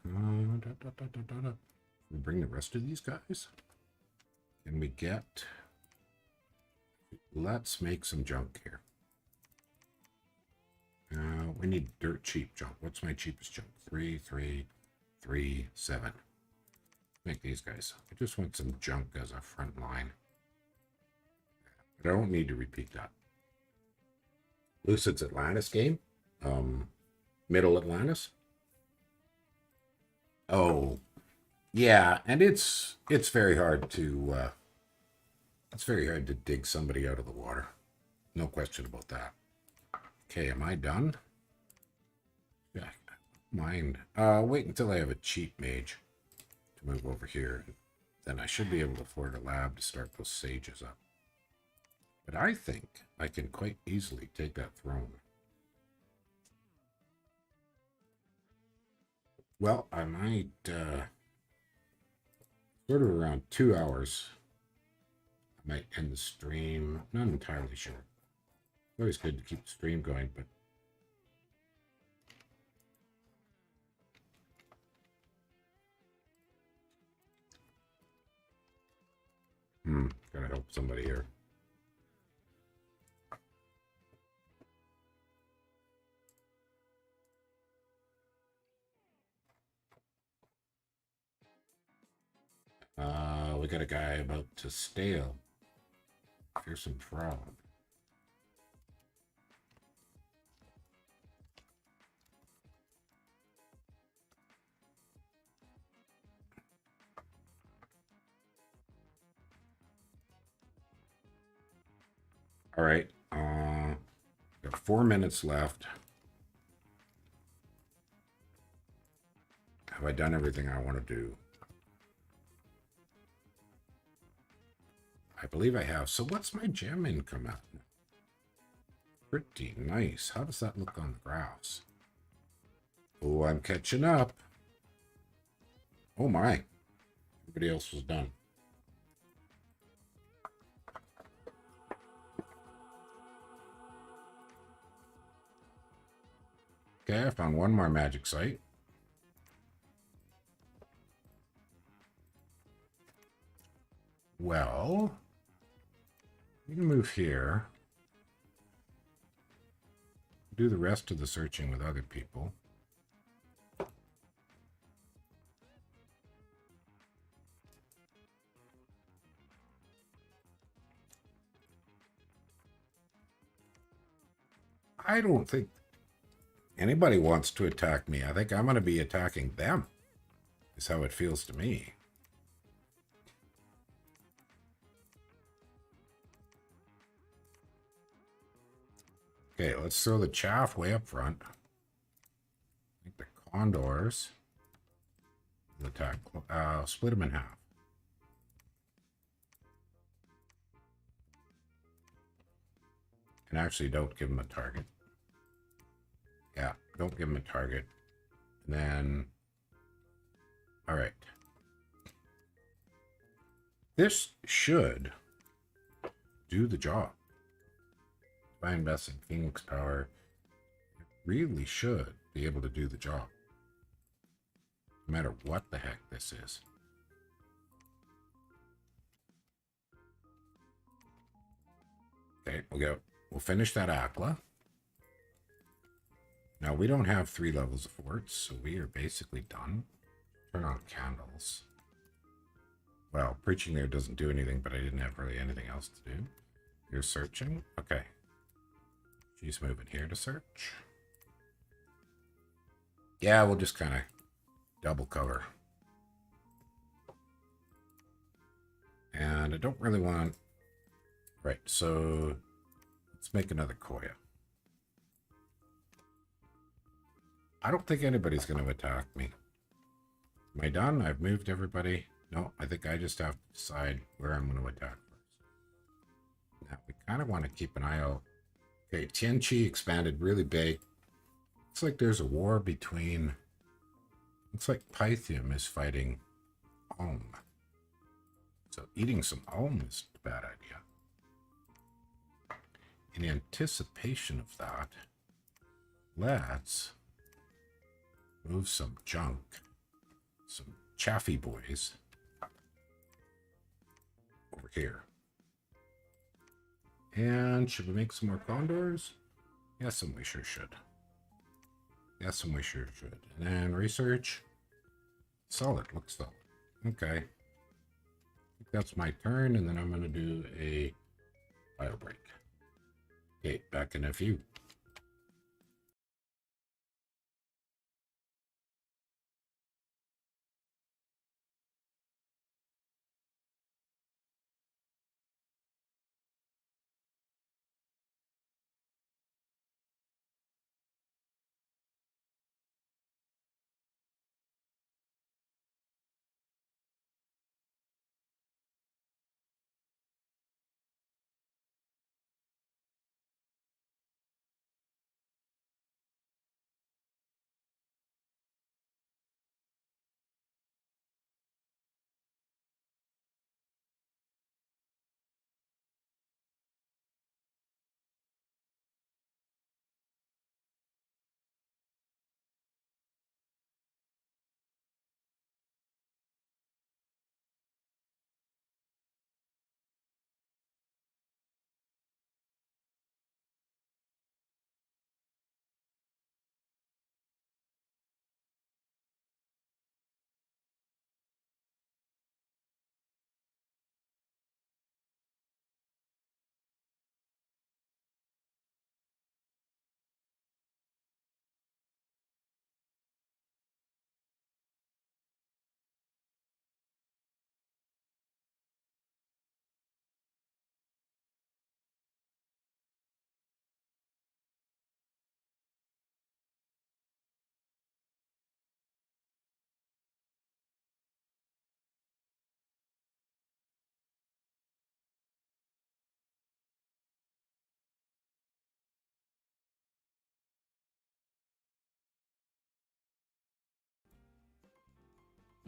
We bring the rest of these guys. Can we get... Let's make some junk here. We need dirt cheap junk. What's my cheapest junk? 3, 3, 3, 7. Make these guys. I just want some junk as a front line. But I don't need to repeat that. Lucid's Atlantis game. Middle Atlantis. Oh, yeah, and it's very hard to dig somebody out of the water. No question about that. Okay, am I done? Yeah, mind. Wait until I have a cheap mage to move over here. Then I should be able to afford a lab to start those sages up. But I think I can quite easily take that throne. Well, I might, sort of around 2 hours, I might end the stream. Not entirely sure. It's always good to keep the stream going, but... Gotta help somebody here. We got a guy about to stale. Fearsome frog. All right. Got 4 minutes left. Have I done everything I want to do? I believe I have. So what's my gem income at? Pretty nice. How does that look on the graphs? Oh, I'm catching up. Oh my. Everybody else was done. Okay, I found one more magic site. Well, we can move here. Do the rest of the searching with other people. I don't think anybody wants to attack me. I think I'm going to be attacking them, is how it feels to me. Okay, let's throw the chaff way up front. I think the condors will attack. Split them in half. And actually, don't give them a target. Yeah, don't give them a target. And then, all right. This should do the job. If I invest in Phoenix Power, it really should be able to do the job. No matter what the heck this is. Okay, we'll finish that Aquila. Now, we don't have 3 levels of forts, so we are basically done. Turn on candles. Well, preaching there doesn't do anything, but I didn't have really anything else to do. You're searching? Okay. She's moving here to search. Yeah, we'll just kind of double cover. And I don't really want... Right, so let's make another Koya. I don't think anybody's going to attack me. Am I done? I've moved everybody. No, I think I just have to decide where I'm going to attack first. Now, we kind of want to keep an eye out. Okay, Tianqi expanded really big. Looks like there's a war between... Looks like Pythium is fighting Ulm. So eating some Ulm is a bad idea. In anticipation of that, let's move some junk, some chaffy boys over here. And should we make some more condors? Yes, and we sure should. Yes, and we sure should. And then research. Solid, looks solid. Okay. I think that's my turn, and then I'm going to do a bio break. Okay, back in a few.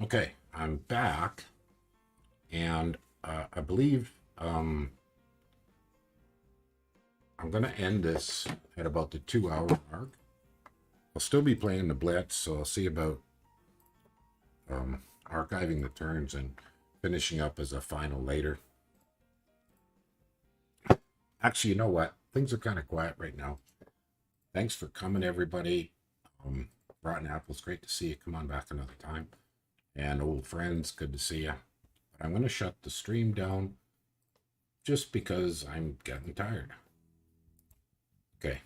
Okay, I'm back, and I believe I'm going to end this at about the 2-hour mark. I'll still be playing the Blitz, so I'll see about archiving the turns and finishing up as a final later. Actually, you know what? Things are kind of quiet right now. Thanks for coming, everybody. Rotten Apple's great to see you. Come on back another time. And old friends, good to see you. But I'm going to shut the stream down just because I'm getting tired. Okay.